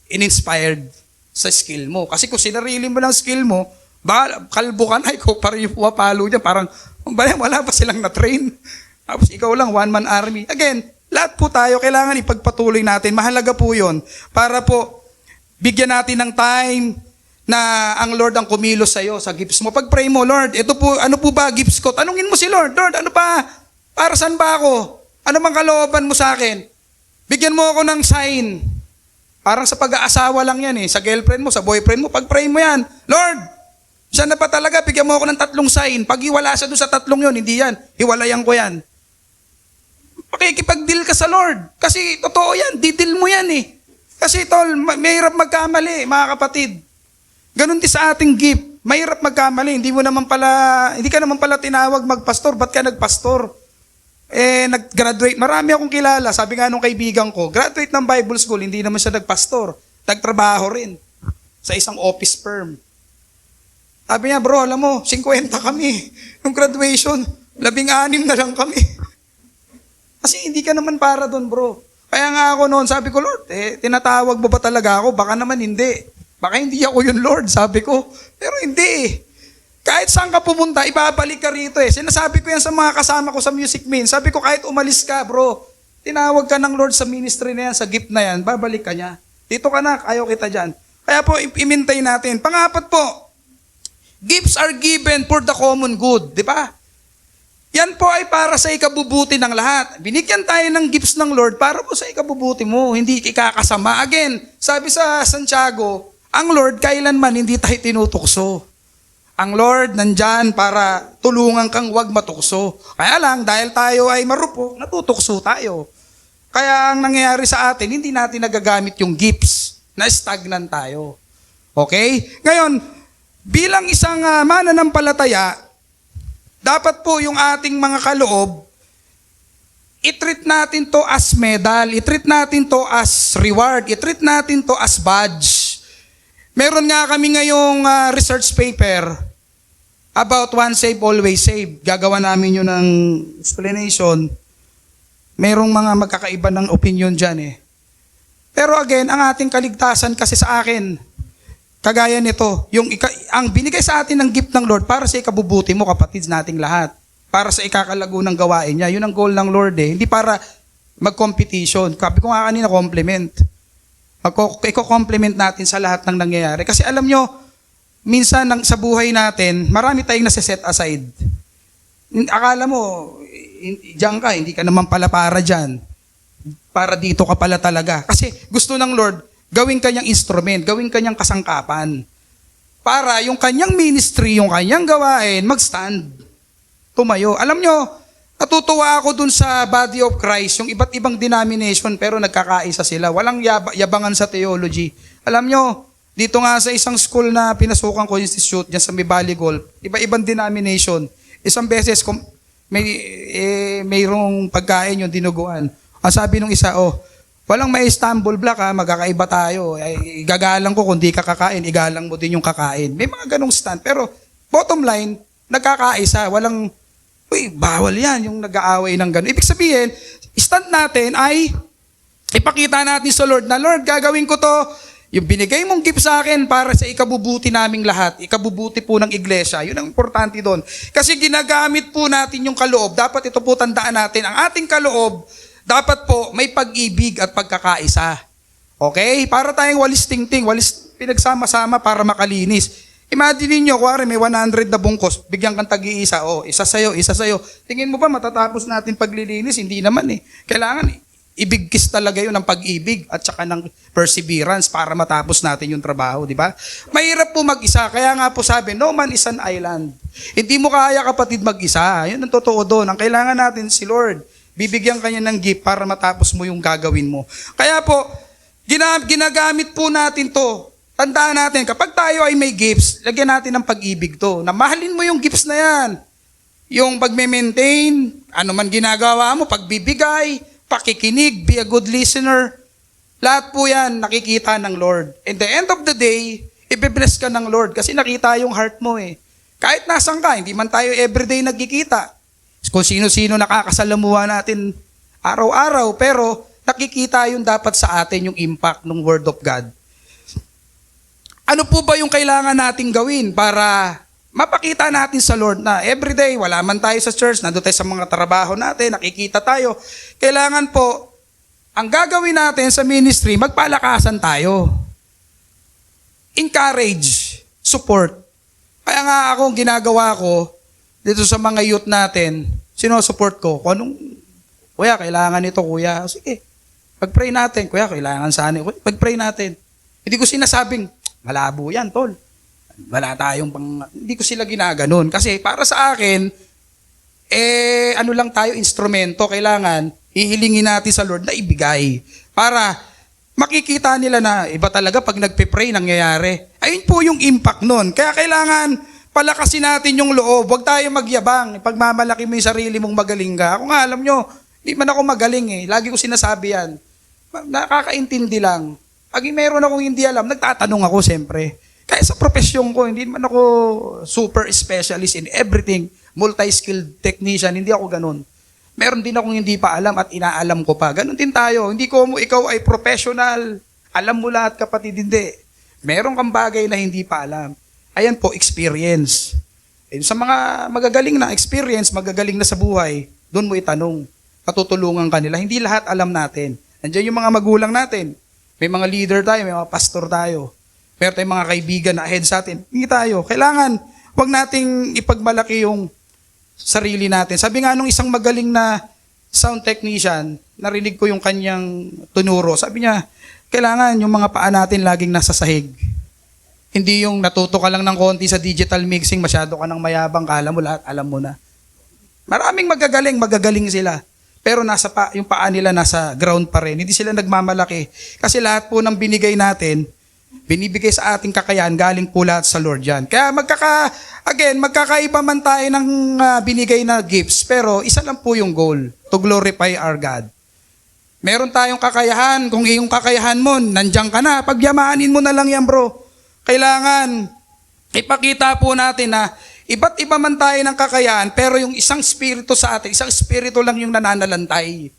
in-inspired sa skill mo. Kasi kung sinarili mo lang skill mo, baka kalbo ka na, ikaw parang yung pumapalo dyan. Parang, wala pa silang na-train. Tapos ikaw lang, one-man army. Again, lahat po tayo, kailangan ipagpatuloy natin. Mahalaga po yun. Para po, bigyan natin ng time na ang Lord ang kumilos sa'yo sa gifts mo. Pag-pray mo, Lord, ito po, ano po ba gifts ko? Tanungin mo si Lord, Lord, ano pa? Para saan ba ako? Ano bang kalooban mo sa akin? Bigyan mo ako ng sign. Parang sa pag-aasawa lang yan eh. Sa girlfriend mo, sa boyfriend mo, pag-pray mo yan. Lord, siya na pa talaga, bigyan mo ako ng 3 sign. Pag iwala siya doon sa 3 yun, hindi yan. Hiwalayan ko yan. Pakikipag-deal ka sa Lord. Kasi totoo yan, didil mo yan eh. Kasi tol, mahirap magkamali, mga kapatid. Ganon din sa ating gift. Mahirap magkamali. Hindi ka naman pala tinawag magpastor. Ba't ka nagpastor? Nag-graduate. Marami akong kilala. Sabi nga nung kaibigan ko, graduate ng Bible school, hindi naman siya nagpastor. Nagtrabaho rin sa isang office firm. Sabi niya, bro, alam mo, 50 kami. Nung graduation, 16 na lang kami. Kasi hindi ka naman para doon, bro. Kaya nga ako noon, sabi ko, Lord, tinatawag mo ba talaga ako? Baka naman hindi. Baka hindi ako yun, Lord, sabi ko. Pero hindi eh. Kahit saan ka pumunta, ibabalik ka rito eh. Sinasabi ko yan sa mga kasama ko sa Music Men. Sabi ko, kahit umalis ka, bro, tinawag ka ng Lord sa ministry na yan, sa gift na yan, babalik ka niya. Dito ka na, ayaw kita dyan. Kaya po, imintay natin. Pangapat po, gifts are given for the common good. Di ba? Yan po ay para sa ikabubuti ng lahat. Binigyan tayo ng gifts ng Lord para po sa ikabubuti mo, hindi ikakasama. Again, sabi sa Santiago, ang Lord kailanman hindi tayo tinutukso. Ang Lord nandyan para tulungan kang wag matukso. Kaya lang, dahil tayo ay marupok, natutukso tayo. Kaya ang nangyayari sa atin, hindi natin nagagamit yung gifts na stagnant tayo. Okay? Ngayon, bilang isang mananampalataya, dapat po yung ating mga kaloob, i-treat natin to as medal, i-treat natin to as reward, i-treat natin to as badge. Meron nga kami ngayong research paper about once saved, always saved. Gagawa namin yun ng explanation. Merong mga magkakaiba ng opinion dyan eh. Pero again, ang ating kaligtasan kasi sa akin, kagaya nito, ang binigay sa atin ng gift ng Lord para sa ikabubuti mo, kapatids nating lahat. Para sa ikakalago ng gawain niya. Yun ang goal ng Lord eh. Hindi para mag-competition. Sabi ko nga kanina, compliment. Iko-compliment natin sa lahat ng nangyayari. Kasi alam nyo, minsan sa buhay natin, marami tayong nasa-set aside. Akala mo, diyan ka, hindi ka naman pala para dyan. Para dito ka pala talaga. Kasi gusto ng Lord, gawin kanyang instrument, gawin kanyang kasangkapan. Para yung kanyang ministry, yung kanyang gawain, mag-stand. Tumayo. Alam nyo, natutuwa ako dun sa body of Christ, yung iba't ibang denomination pero nagkakaisa sila. Walang yabangan sa theology. Alam nyo, dito nga sa isang school na pinasukan ko, institute, dyan sa May Valley Golf, iba-ibang denomination. Isang beses, mayroong pagkain yung dinuguan. Ang sabi nung isa, walang may Istanbul Black ha, magkakaiba tayo. Igagalang ko kung di ka kakain, igalang mo din yung kakain. May mga ganong stand. Pero bottom line, nagkakaisa. Walang, bawal yan yung nag-aaway ng gano'n. Ibig sabihin, stand natin ay ipakita natin sa Lord na, Lord, gagawin ko to, Yung binigay mong gift sa akin para sa ikabubuti naming lahat, ikabubuti po ng iglesia, yun ang importante doon. Kasi ginagamit po natin yung kaloob. Dapat ito po tandaan natin. Ang ating kaloob, dapat po may pag-ibig at pagkakaisa. Okay? Para tayong walis tingting, walis pinagsama-sama para makalinis. Imagine niyo, kuwari may 100 na bungkos, bigyan kang tag-iisa, isa sa'yo, isa sa'yo. Tingin mo ba matatapos natin paglilinis? Hindi naman eh. Kailangan ibigkis talaga yun ng pag-ibig at saka ng perseverance para matapos natin yung trabaho, di ba? Mahirap po mag-isa, kaya nga po sabi, no man is an island. Hindi mo kaya kapatid mag-isa. Yun ang totoo doon. Ang kailangan natin si Lord. Bibigyan kanya ng gift para matapos mo yung gagawin mo. Kaya po, ginagamit po natin to. Tandaan natin, kapag tayo ay may gifts, lagyan natin ng pag-ibig to. Na mahalin mo yung gifts na yan. Yung pag-maintain, ano man ginagawa mo, pagbibigay, pakikinig, be a good listener. Lahat po yan nakikita ng Lord. In the end of the day, ibe-bless ka ng Lord kasi nakita yung heart mo eh. Kahit nasan ka, hindi man tayo everyday nagkikita. Kung sino-sino nakakasalamuha natin araw-araw, pero nakikita yung dapat sa atin yung impact ng Word of God. Ano po ba yung kailangan nating gawin para mapakita natin sa Lord na everyday, wala man tayo sa church, nandun tayo sa mga trabaho natin, nakikita tayo. Kailangan po, ang gagawin natin sa ministry, magpalakasan tayo. Encourage, support. Kaya nga ako, ginagawa ko, dito sa mga youth natin, sinusupport ko. Kung anong, kuya, kailangan ito, kuya. Sige, pag-pray natin. Kuya, kailangan sana. Pag-pray natin. Hindi ko sinasabing, malabo yan, tol. Wala tayong hindi ko sila ginaganon. Kasi para sa akin, ano lang tayo, instrumento, kailangan, hihilingin natin sa Lord na ibigay. Para makikita nila na iba talaga pag nagpe-pray, nangyayari. Ayun po yung impact nun. Kaya kailangan palakasin natin yung loob. Huwag tayo magyabang. Pagmamalaki mo yung sarili mong magaling ka. Ako nga, alam nyo, hindi man ako magaling eh. Lagi ko sinasabi yan. Nakakaintindi lang. Pag meron akong hindi alam, nagtatanong ako siyempre. Kaya sa profesyon ko, hindi man ako super specialist in everything, multi-skilled technician, hindi ako ganun. Meron din akong hindi pa alam at inaalam ko pa. Ganun din tayo. Hindi ko mo ikaw ay professional. Alam mo lahat kapatid, hindi. Meron kang bagay na hindi pa alam. Ayan po, experience. Sa mga magagaling na experience, magagaling na sa buhay, doon mo itanong. Patutulungan ka nila. Hindi lahat alam natin. Nandiyan yung mga magulang natin. May mga leader tayo, may mga pastor tayo. Meron tayong mga kaibigan na ahead sa atin. Hindi tayo. Kailangan, wag nating ipagmalaki yung sarili natin. Sabi nga nung isang magaling na sound technician, narinig ko yung kanyang tunuro. Sabi niya, kailangan yung mga paa natin laging nasa sahig. Hindi yung natuto ka lang ng konti sa digital mixing, masyado ka ng mayabang, kala mo lahat, alam mo na. Maraming magagaling sila. Pero yung paa nila nasa ground pa rin. Hindi sila nagmamalaki. Kasi lahat po ng binigay natin, binibigay sa ating kakayahan, galing po lahat sa Lord yan. Kaya magkakaiba man tayo ng binigay na gifts, pero isa lang po yung goal, to glorify our God. Meron tayong kakayahan, kung iyong kakayahan mo, nandiyan ka na, pagyamanin mo na lang yan bro. Kailangan, ipakita po natin na iba't iba man tayo ng kakayahan, pero yung isang spirito sa atin, isang spirito lang yung nananalantay.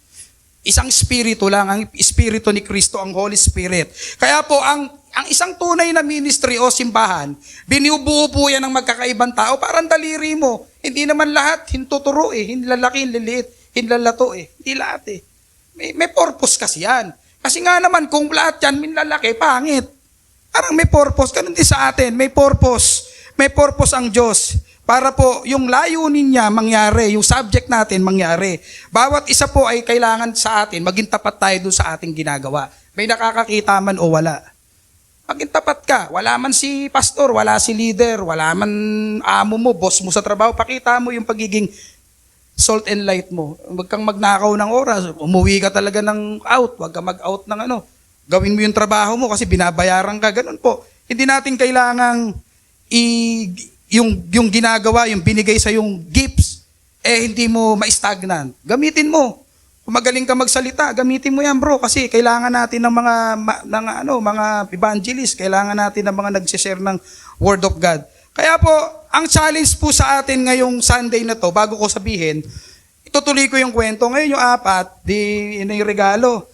Isang spirito lang, ang spirito ni Kristo, ang Holy Spirit. Kaya po, ang isang tunay na ministry o simbahan, binubuo po yan ng magkakaibang tao, parang daliri mo. Hindi naman lahat hintuturo hindi lalaki, liliit, hinlalato hindi lahat May purpose kasi yan. Kasi nga naman, kung lahat yan, minlalaki, pangit. Parang may purpose, ganun din sa atin, may purpose. May purpose ang Diyos. Para po, yung layunin niya mangyari, yung subject natin mangyari. Bawat isa po ay kailangan sa atin, maging tapat tayo doon sa ating ginagawa. May nakakakita man o wala. Maging tapat ka. Wala man si pastor, wala si leader, wala man amo mo, boss mo sa trabaho. Pakita mo yung pagiging salt and light mo. Huwag kang magnakaw ng oras. Umuwi ka talaga ng out. Huwag kang mag-out ng Gawin mo yung trabaho mo kasi binabayaran ka. Ganun po. Hindi natin kailangang yung ginagawa, yung binigay sa yung gifts, hindi mo ma-stagnant. Gamitin mo. Kung magaling ka magsalita, gamitin mo yan bro kasi kailangan natin ng mga evangelists, kailangan natin ng mga nag-share ng Word of God. Kaya po, ang challenge po sa atin ngayong Sunday na to, bago ko sabihin, itutuloy ko yung kwento. Ngayon yung 4, yung regalo.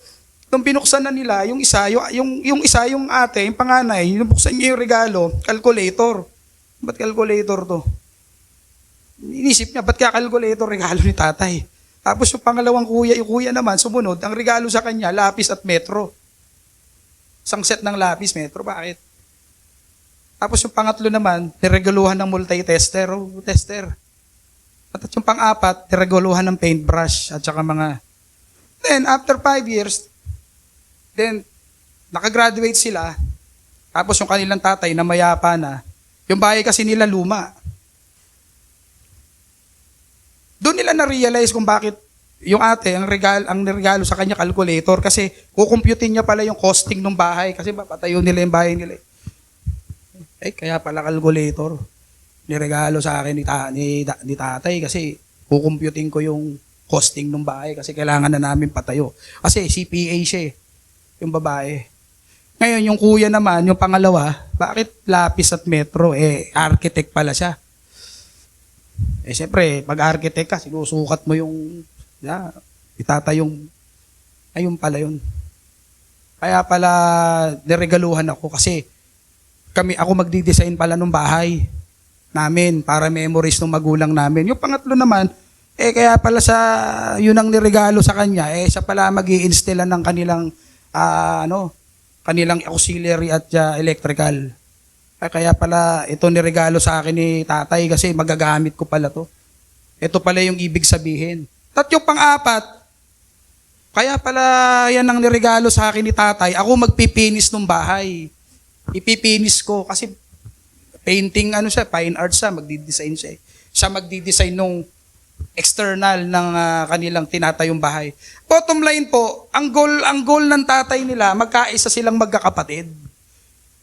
nung binuksan na nila, yung isa, yung ate, yung panganay, yung buksan niya yung regalo, calculator. Ba't calculator to? Inisip niya, ba't kaya calculator regalo ni tatay? Tapos yung pangalawang kuya, yung kuya naman, sumunod, ang regalo sa kanya, lapis at metro. Isang set ng lapis, metro, bakit? Tapos yung pangatlo naman, niregaluhan ng multi-tester, tester. At yung pang-apat, niregaluhan ng paintbrush at saka mga... Then, after 5 years, then, nakagraduate sila. Tapos yung kanilang tatay na mayapa na, yung bahay kasi nila luma. Doon nila na-realize kung bakit yung ate, ang regalo sa kanya calculator kasi kukumputin niya pala yung costing ng bahay kasi papatayo nila yung bahay nila. Kaya pala calculator. Niregalo sa akin ni tatay kasi kukumputin ko yung costing ng bahay kasi kailangan na namin patayo. Kasi CPA siya yung babae. Ngayon, yung kuya naman, yung pangalawa, bakit lapis at metro? Architect pala siya. Siyempre, pag architect ka, sinusukat mo yung itatayong, ayun pala yun. Kaya pala, niregaluhan ako kasi ako magdi-design pala ng bahay namin para memories ng magulang namin. Yung pangatlo naman, kaya pala yun ang niregalo sa kanya, siya pala mag-i-install ng kanilang auxiliary at electrical. Kaya pala ito niregalo sa akin ni tatay kasi magagamit ko pala to. Ito pala yung ibig sabihin. At yung pang-apat, kaya pala yan ang niregalo sa akin ni tatay, ako magpipinis ng bahay. Ipipinis ko kasi painting, fine arts siya, magdi-design siya. Siya magdi-design nung external ng kanilang tinatayong bahay. Bottom line po, ang goal ng tatay nila, magkaisa silang magkakapatid.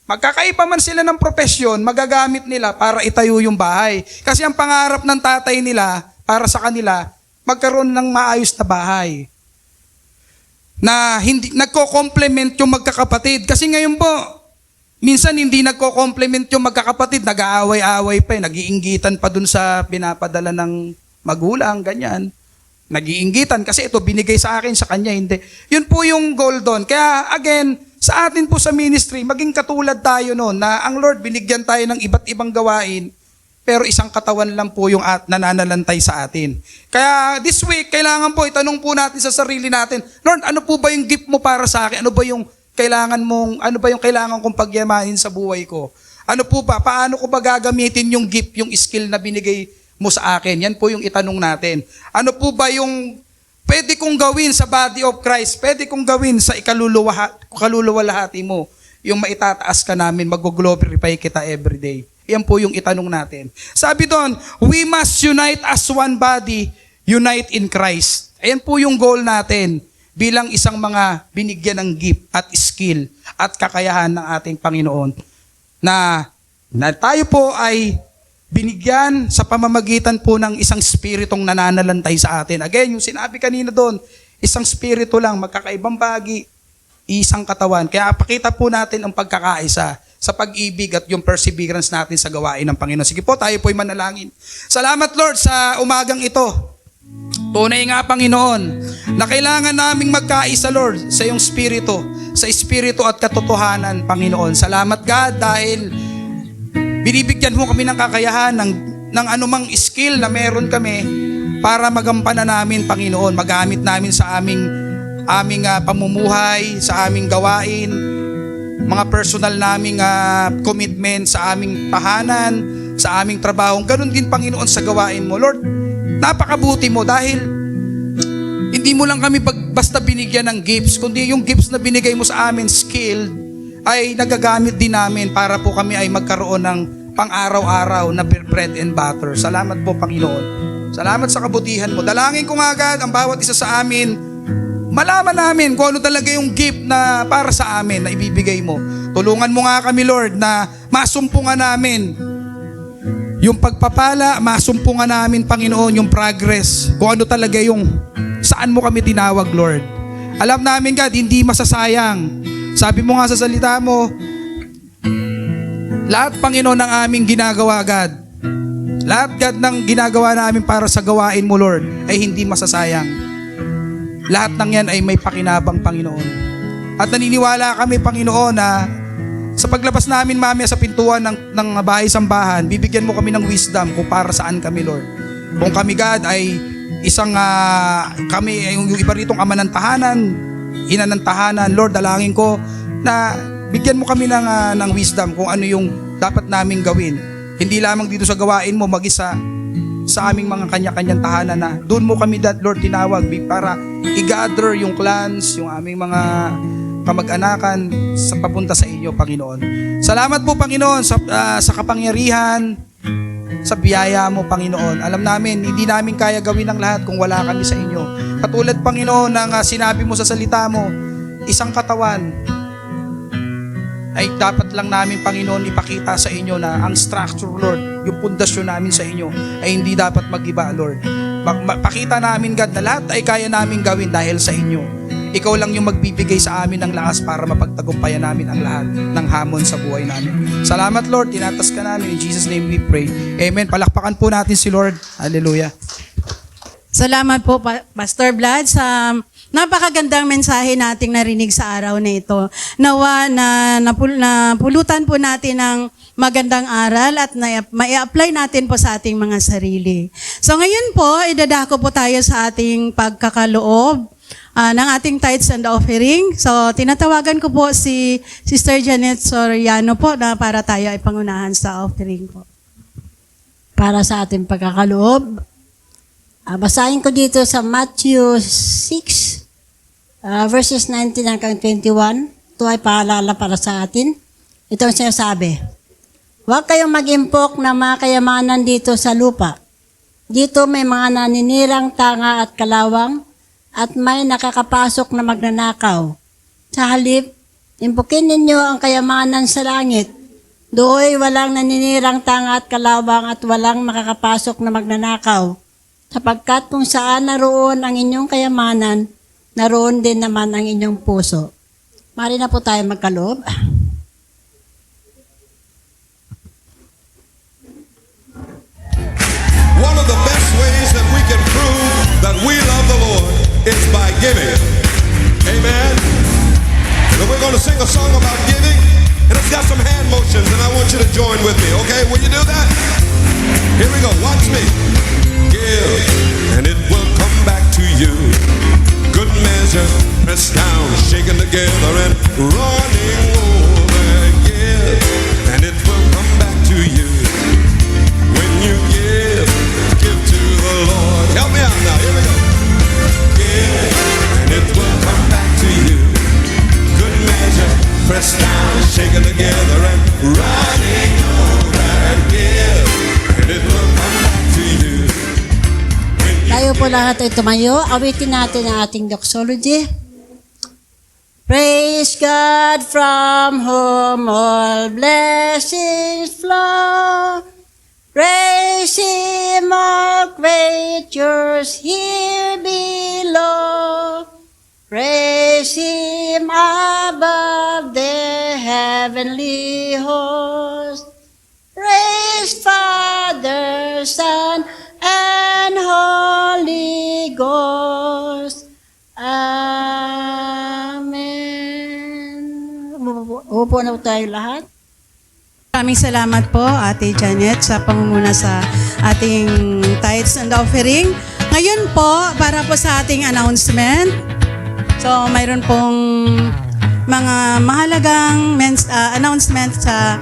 Magkakaiba man sila ng profesyon, magagamit nila para itayo yung bahay. Kasi ang pangarap ng tatay nila, para sa kanila, magkaroon ng maayos na bahay. Na hindi nagko-complement yung magkakapatid. Kasi ngayon po, minsan hindi nagko-complement yung magkakapatid, nag-aaway-aaway pa, nag-iinggitan pa dun sa pinapadala ng magulang, ganyan. Nag-iinggitan kasi ito binigay sa akin, sa kanya hindi. Yun po yung goal doon. Kaya again, sa atin po sa ministry, maging katulad tayo noon na ang Lord binigyan tayo ng iba't ibang gawain, pero isang katawan lang po yung nananalantay sa atin. Kaya this week, kailangan po itanong po natin sa sarili natin, Lord, ano po ba yung gift mo para sa akin? Ano ba yung kailangan kong pagyamanin sa buhay ko? Ano po ba? Paano ko ba gagamitin yung gift, yung skill na binigay mo sa akin? Yan po yung itanong natin. Ano po ba yung pwede kong gawin sa body of Christ? Pwede kong gawin sa ikaluluwalhati mo? Yung maitataas ka namin, mag-glorify kita everyday. Yan po yung itanong natin. Sabi doon, we must unite as one body, unite in Christ. Ayan po yung goal natin bilang isang mga binigyan ng gift at skill at kakayahan ng ating Panginoon na tayo po ay binigyan sa pamamagitan po ng isang spiritong nananalantay sa atin. Again, yung sinabi kanina doon, isang spirito lang, magkakaibang bagi, isang katawan. Kaya pakita po natin ang pagkakaisa sa pag-ibig at yung perseverance natin sa gawain ng Panginoon. Sige po, tayo po'y manalangin. Salamat Lord sa umagang ito. Tunay nga Panginoon, na kailangan naming magkaisa Lord sa iyong spirito, sa espiritu at katotohanan Panginoon. Salamat God dahil binibigyan mo kami ng kakayahan ng anumang skill na meron kami para magampanan namin, Panginoon. Magamit namin sa aming pamumuhay, sa aming gawain, mga personal naming commitment sa aming tahanan, sa aming trabaho. Ganun din, Panginoon, sa gawain mo. Lord, napakabuti mo dahil hindi mo lang kami basta binigyan ng gifts, kundi yung gifts na binigay mo sa amin, skill, ay nagagamit din namin para po kami ay magkaroon ng pang-araw-araw na bread and butter. Salamat po, Panginoon. Salamat sa kabutihan mo. Dalangin ko nga agad ang bawat isa sa amin, malaman namin kung ano talaga yung gift na para sa amin na ibibigay mo. Tulungan mo nga kami, Lord, na masumpungan namin yung pagpapala, masumpungan namin, Panginoon, yung progress. Kung ano talaga yung saan mo kami tinawag, Lord. Alam namin, God, hindi masasayang. Sabi mo nga sa salita mo, lahat, Panginoon, ng aming ginagawa, God, lahat, God, ng ginagawa namin para sa gawain mo, Lord, ay hindi masasayang. Lahat ng yan ay may pakinabang, Panginoon. At naniniwala kami, Panginoon, na sa paglabas namin mamaya sa pintuan ng bahay-sambahan, bibigyan mo kami ng wisdom kung para saan kami, Lord. Kung kami, God, ay isang kami, yung iba ritong ama ng tahanan, ina ng tahanan, Lord, dalangin ko na bigyan mo kami ng wisdom kung ano yung dapat naming gawin. Hindi lamang dito sa gawain mo, mag-isa sa aming mga kanya-kanyang tahanan na doon mo kami, Lord, tinawag para i-gather yung clans, yung aming mga kamag-anakan sa papunta sa inyo, Panginoon. Salamat po, Panginoon, sa kapangyarihan, sa biyaya mo, Panginoon. Alam namin, hindi namin kaya gawin ang lahat kung wala kami sa inyo. Katulad, Panginoon, ng sinabi mo sa salita mo, isang katawan ay dapat lang namin, Panginoon, ipakita sa inyo na ang structure, Lord, yung pundasyon namin sa inyo ay hindi dapat mag-iba, Lord. Pakita namin, God, na lahat ay kaya namin gawin dahil sa inyo. Ikaw lang yung magbibigay sa amin ng lakas para mapagtagumpayan namin ang lahat ng hamon sa buhay namin. Salamat, Lord. Tinatas ka namin. In Jesus' name we pray. Amen. Palakpakan po natin si Lord. Hallelujah. Salamat po, Pastor Vlad, sa napakagandang mensahe nating narinig sa araw na ito. Nawa na napulutan po natin ng magandang aral at mai-apply natin po sa ating mga sarili. So ngayon po, idadako po tayo sa ating pagkakaloob ng ating tithes and offering. So, tinatawagan ko po si Sister Janet Soriano po na para tayo ay pangunahan sa offering po. Para sa ating pagkakaloob, basahin ko dito sa Matthew 6, verses 19 hanggang 21. Ito ay paalala para sa atin. Ito ang sinasabi. Huwag kayong mag-impok na mga kayamanan dito sa lupa. Dito may mga naninirang tanga at kalawang, at may nakakapasok na magnanakaw. Sa halip, impukin ninyo ang kayamanan sa langit. Do'y walang naninirang tanga at kalawang at walang makakapasok na magnanakaw. Sapagkat kung saan naroon ang inyong kayamanan, naroon din naman ang inyong puso. Mari na po tayo magkaloob. One of the best ways that we can prove that we love the Lord is by giving. Amen. And we're going to sing a song about giving, and it's got some hand motions, and I want you to join with me, okay? Will you do that? Here we go. Watch me. Give, and it will come back to you. Good measure, pressed down, shaken together, and running over. Give, and it will come back to you. When you give to the Lord. Help me out now. Here we go. Give, and it will come back to you. Good measure, pressed down, shaken together, and running over. And give, and it will come back to you. Tayo po lahat ay tumayo. Awitin natin ang ating doxology. Praise God from whom all blessings flow. Praise Him, all creatures here below. Praise Him above the heavenly host. Praise Father, Son, and Holy Ghost. Amen. Upo na po tayo lahat. Maraming salamat po, Ate Janet, sa pangunguna sa ating tithes and offering. Ngayon po, para po sa ating announcement. So, mayroon pong mga mahalagang announcement sa...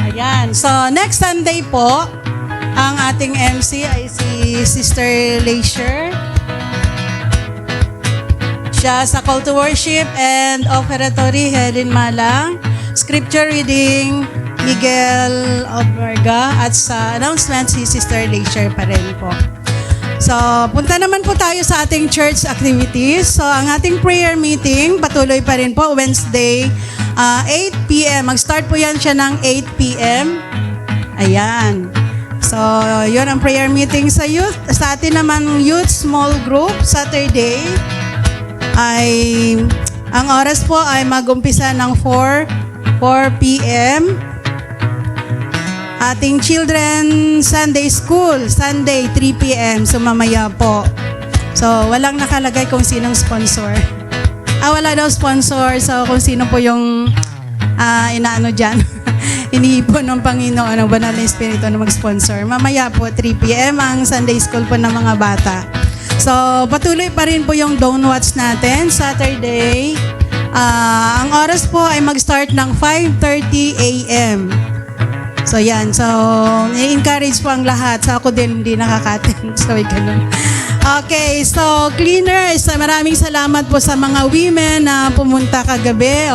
Ayan. So, next Sunday po, ang ating MC ay si Sister Leisure. Siya sa Call to Worship and Offertory, Helen Malang. Scripture reading, Miguel Alberga, at sa announcement si Sister Leisure pa rin po. So, punta naman po tayo sa ating church activities. So, ang ating prayer meeting, patuloy pa rin po, Wednesday, 8 p.m. Mag-start po yan siya ng 8 p.m. Ayan. So, yun ang prayer meeting sa youth. Sa atin naman, youth small group, Saturday, ay, ang oras po ay mag-umpisa ng 4 p.m. Ating Children Sunday School, Sunday, 3 p.m. So, mamaya po. So, walang nakalagay kung sinong sponsor. Wala daw sponsor. So, kung sino po yung inaano dyan, iniipon ng Panginoon, ng Banal na Espiritu na mag-sponsor. Mamaya po, 3 p.m. ang Sunday School po ng mga bata. So, patuloy pa rin po yung Don't Watch natin, Saturday. Ang oras po ay mag-start ng 5:30 a.m. So, yan. So, i-encourage po ang lahat. So, ako din hindi nakaka-attend. So, ganun. Okay, so cleaners, maraming salamat po sa mga women na pumunta kagabi.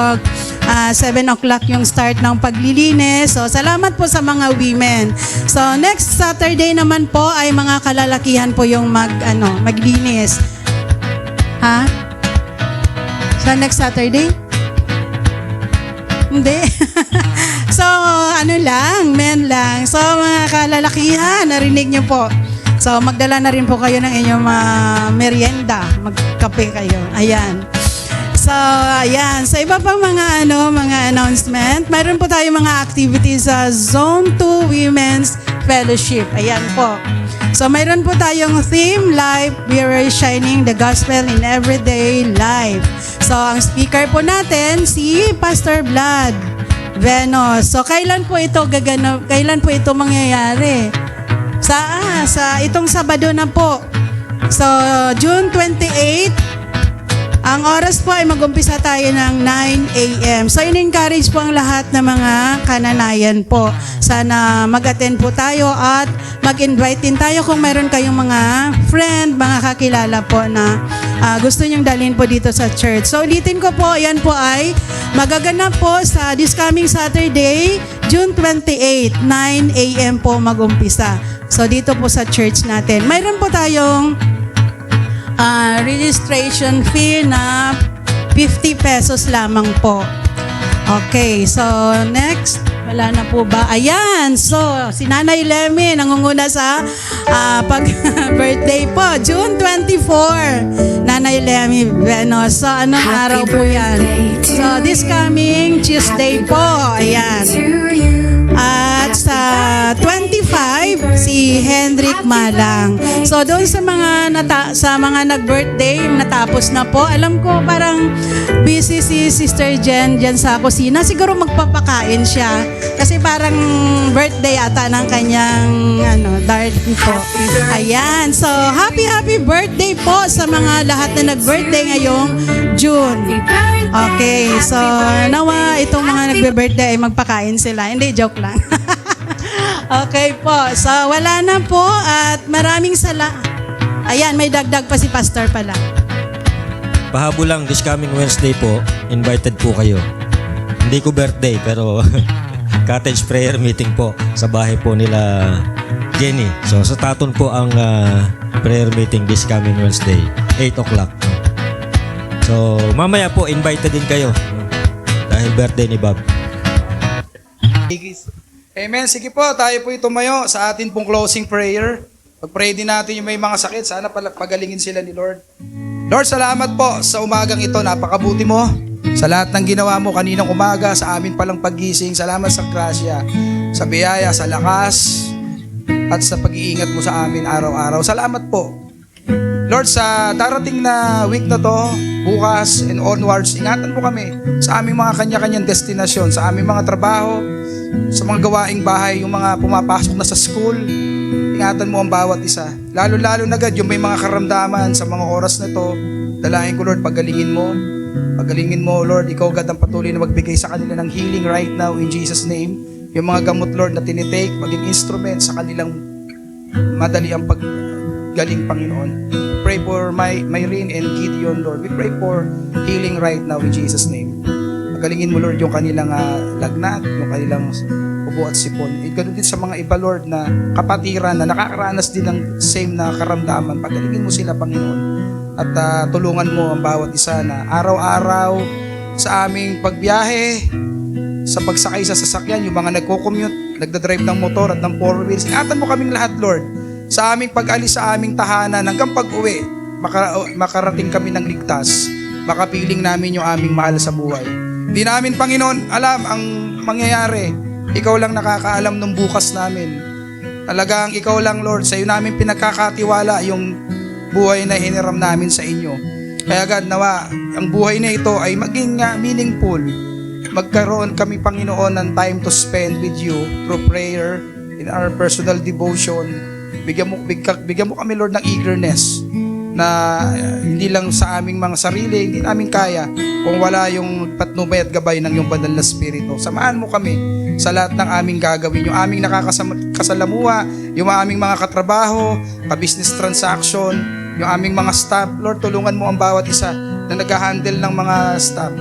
7 o'clock yung start ng paglilinis. So, salamat po sa mga women. So, next Saturday naman po ay mga kalalakihan po yung maglinis. Ha? Sa next Saturday? Hindi. So, men lang. So, mga kalalakihan, narinig niyo po. So, magdala na rin po kayo ng inyong merienda. Magkape kayo. Ayan. So, ayan. Sa iba pang mga announcement, mayroon po tayong mga activities sa Zone 2 Women's Fellowship. Ayan po. So, mayroon po tayong theme, Life, We Are Shining the Gospel in Everyday Life. So, ang speaker po natin, si Pastor Vlad Venos. So, kailan po ito mangyayari? Sa itong Sabado na po. So, June 28, ang oras po ay mag-umpisa tayo ng 9 a.m. So, in-encourage po ang lahat ng mga kananayan po. Sana mag-attend po tayo at mag-invite din tayo kung meron kayong mga friend, mga kakilala po na gusto nyong dalhin po dito sa church. So, ulitin ko po, yan po ay magaganap po sa this coming Saturday, June 28, 9 a.m. po mag-umpisa. So, dito po sa church natin. Mayroon po tayong registration fee na 50 pesos lamang po. Okay, so next. Wala na po ba? Ayan, so si Nanay Lemmy nangunguna sa pag-birthday po. June 24, Nanay Lemmy Venos. So, anong araw po yan? So, this coming Tuesday po. Ayan. At sa 25, si Hendrik Malang. So, doon sa mga nag-birthday, natapos na po. Alam ko, parang busy si Sister Jen dyan sa kusina. Siguro magpapakain siya. Kasi parang birthday ata ng kanyang darling po. Ayan. So, happy birthday po sa mga lahat na nag-birthday ngayong June. Okay. So, nawa itong mga nagbe-birthday ay magpakain sila. Hindi, joke lang. Okay po. So, wala na po at maraming Ayan, may dagdag pa si Pastor pala. Pahabol lang, this coming Wednesday po, invited po kayo. Hindi ko birthday, pero cottage prayer meeting po sa bahay po nila Jenny. So, sa Taton po ang prayer meeting this coming Wednesday, 8 o'clock. So, mamaya po, invited din kayo dahil birthday ni Bob. Amen. Sige po, tayo po tumayo sa atin pong closing prayer. Pag-pray din natin yung may mga sakit. Sana pagalingin sila ni Lord. Lord, salamat po sa umagang ito. Napakabuti mo. Sa lahat ng ginawa mo kaninang umaga, sa amin palang paggising. Salamat sa grasya, sa biyaya, sa lakas, at sa pag-iingat mo sa amin araw-araw. Salamat po. Lord, sa darating na week na to, bukas and onwards, ingatan mo kami sa aming mga kanya-kanyang destinasyon, sa aming mga trabaho, sa mga gawaing bahay, yung mga pumapasok na sa school. Ingatan mo ang bawat isa. Lalo-lalo na agad yung may mga karamdaman sa mga oras na to. Dalahin ko, Lord, pagalingin mo. Pagalingin mo, Lord, ikaw agad ang patuloy na magbigay sa kanila ng healing right now in Jesus' name. Yung mga gamot, Lord, na tinitake, maging instrument sa kanilang madali ang paggaling, Panginoon. Pray for Myrene and Gideon, Lord. We pray for healing right now in Jesus' name. Pagalingin mo, Lord, yung kanilang lagnat, yung kanilang ubo at sipon. Ganun din sa mga iba, Lord, na kapatiran na nakakaranas din ng same na karamdaman. Pagalingin mo sila, Panginoon. At tulungan mo ang bawat isa na araw-araw sa aming pagbiyahe, sa pagsakay sa sasakyan, yung mga nagko-commute, nagdadrive ng motor at ng four wheels. Ingatan mo kaming lahat, Lord, sa aming pag-alis sa aming tahanan hanggang pag-uwi, makarating kami ng ligtas, makapiling namin yung aming mahal sa buhay. Di namin, Panginoon, alam ang mangyayari. Ikaw lang nakakaalam ng bukas namin. Talagang ikaw lang, Lord, sa iyo namin pinagkakatiwala yung buhay na hiniram namin sa inyo. Kaya God, nawa, ang buhay na ito ay maging meaningful. Magkaroon kami, Panginoon, ng time to spend with you through prayer, in our personal devotion. Bigyan mo kami, Lord, ng eagerness na hindi lang sa aming mga sarili, hindi namin kaya kung wala yung patnubay at gabay ng iyong banal na Espiritu. Samahan mo kami sa lahat ng aming gagawin, yung aming nakakasalamuha, yung aming mga katrabaho, ka-business transaction, yung aming mga staff. Lord, tulungan mo ang bawat isa na nag-handle ng mga staff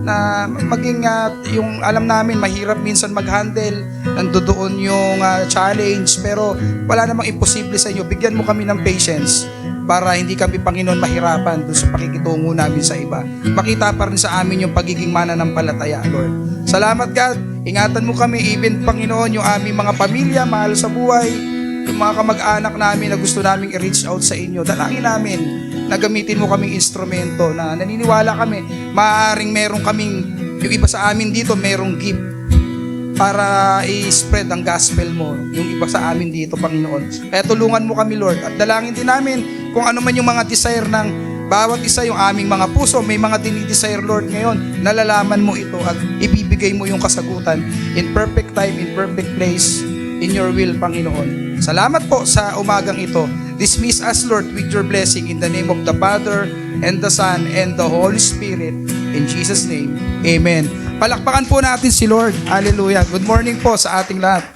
na maging yung alam namin mahirap minsan mag-handle, nandoon yung challenge, pero wala namang imposible sa inyo. Bigyan mo kami ng patience para hindi kami, Panginoon, mahirapan doon sa pakikitungo namin sa iba. Makita pa rin sa amin yung pagiging mananampalataya, Lord. Salamat, God. Ingatan mo kami, even, Panginoon, yung aming mga pamilya, mahal sa buhay, yung mga kamag-anak namin na gusto naming i-reach out sa inyo. Dalangin namin na gamitin mo kaming instrumento na naniniwala kami, maaaring meron kaming, yung iba sa amin dito, merong gift para i-spread ang gospel mo, yung iba sa amin dito, Panginoon. Kaya tulungan mo kami, Lord, at dalangin din namin kung ano man yung mga desire ng bawat isa, yung aming mga puso, may mga dinidesire, Lord, ngayon, nalalaman mo ito at ibibigay mo yung kasagutan in perfect time, in perfect place, in your will, Panginoon. Salamat po sa umagang ito. Dismiss us, Lord, with your blessing in the name of the Father, and the Son, and the Holy Spirit. In Jesus' name, Amen. Palakpakan po natin si Lord. Hallelujah. Good morning po sa ating lahat.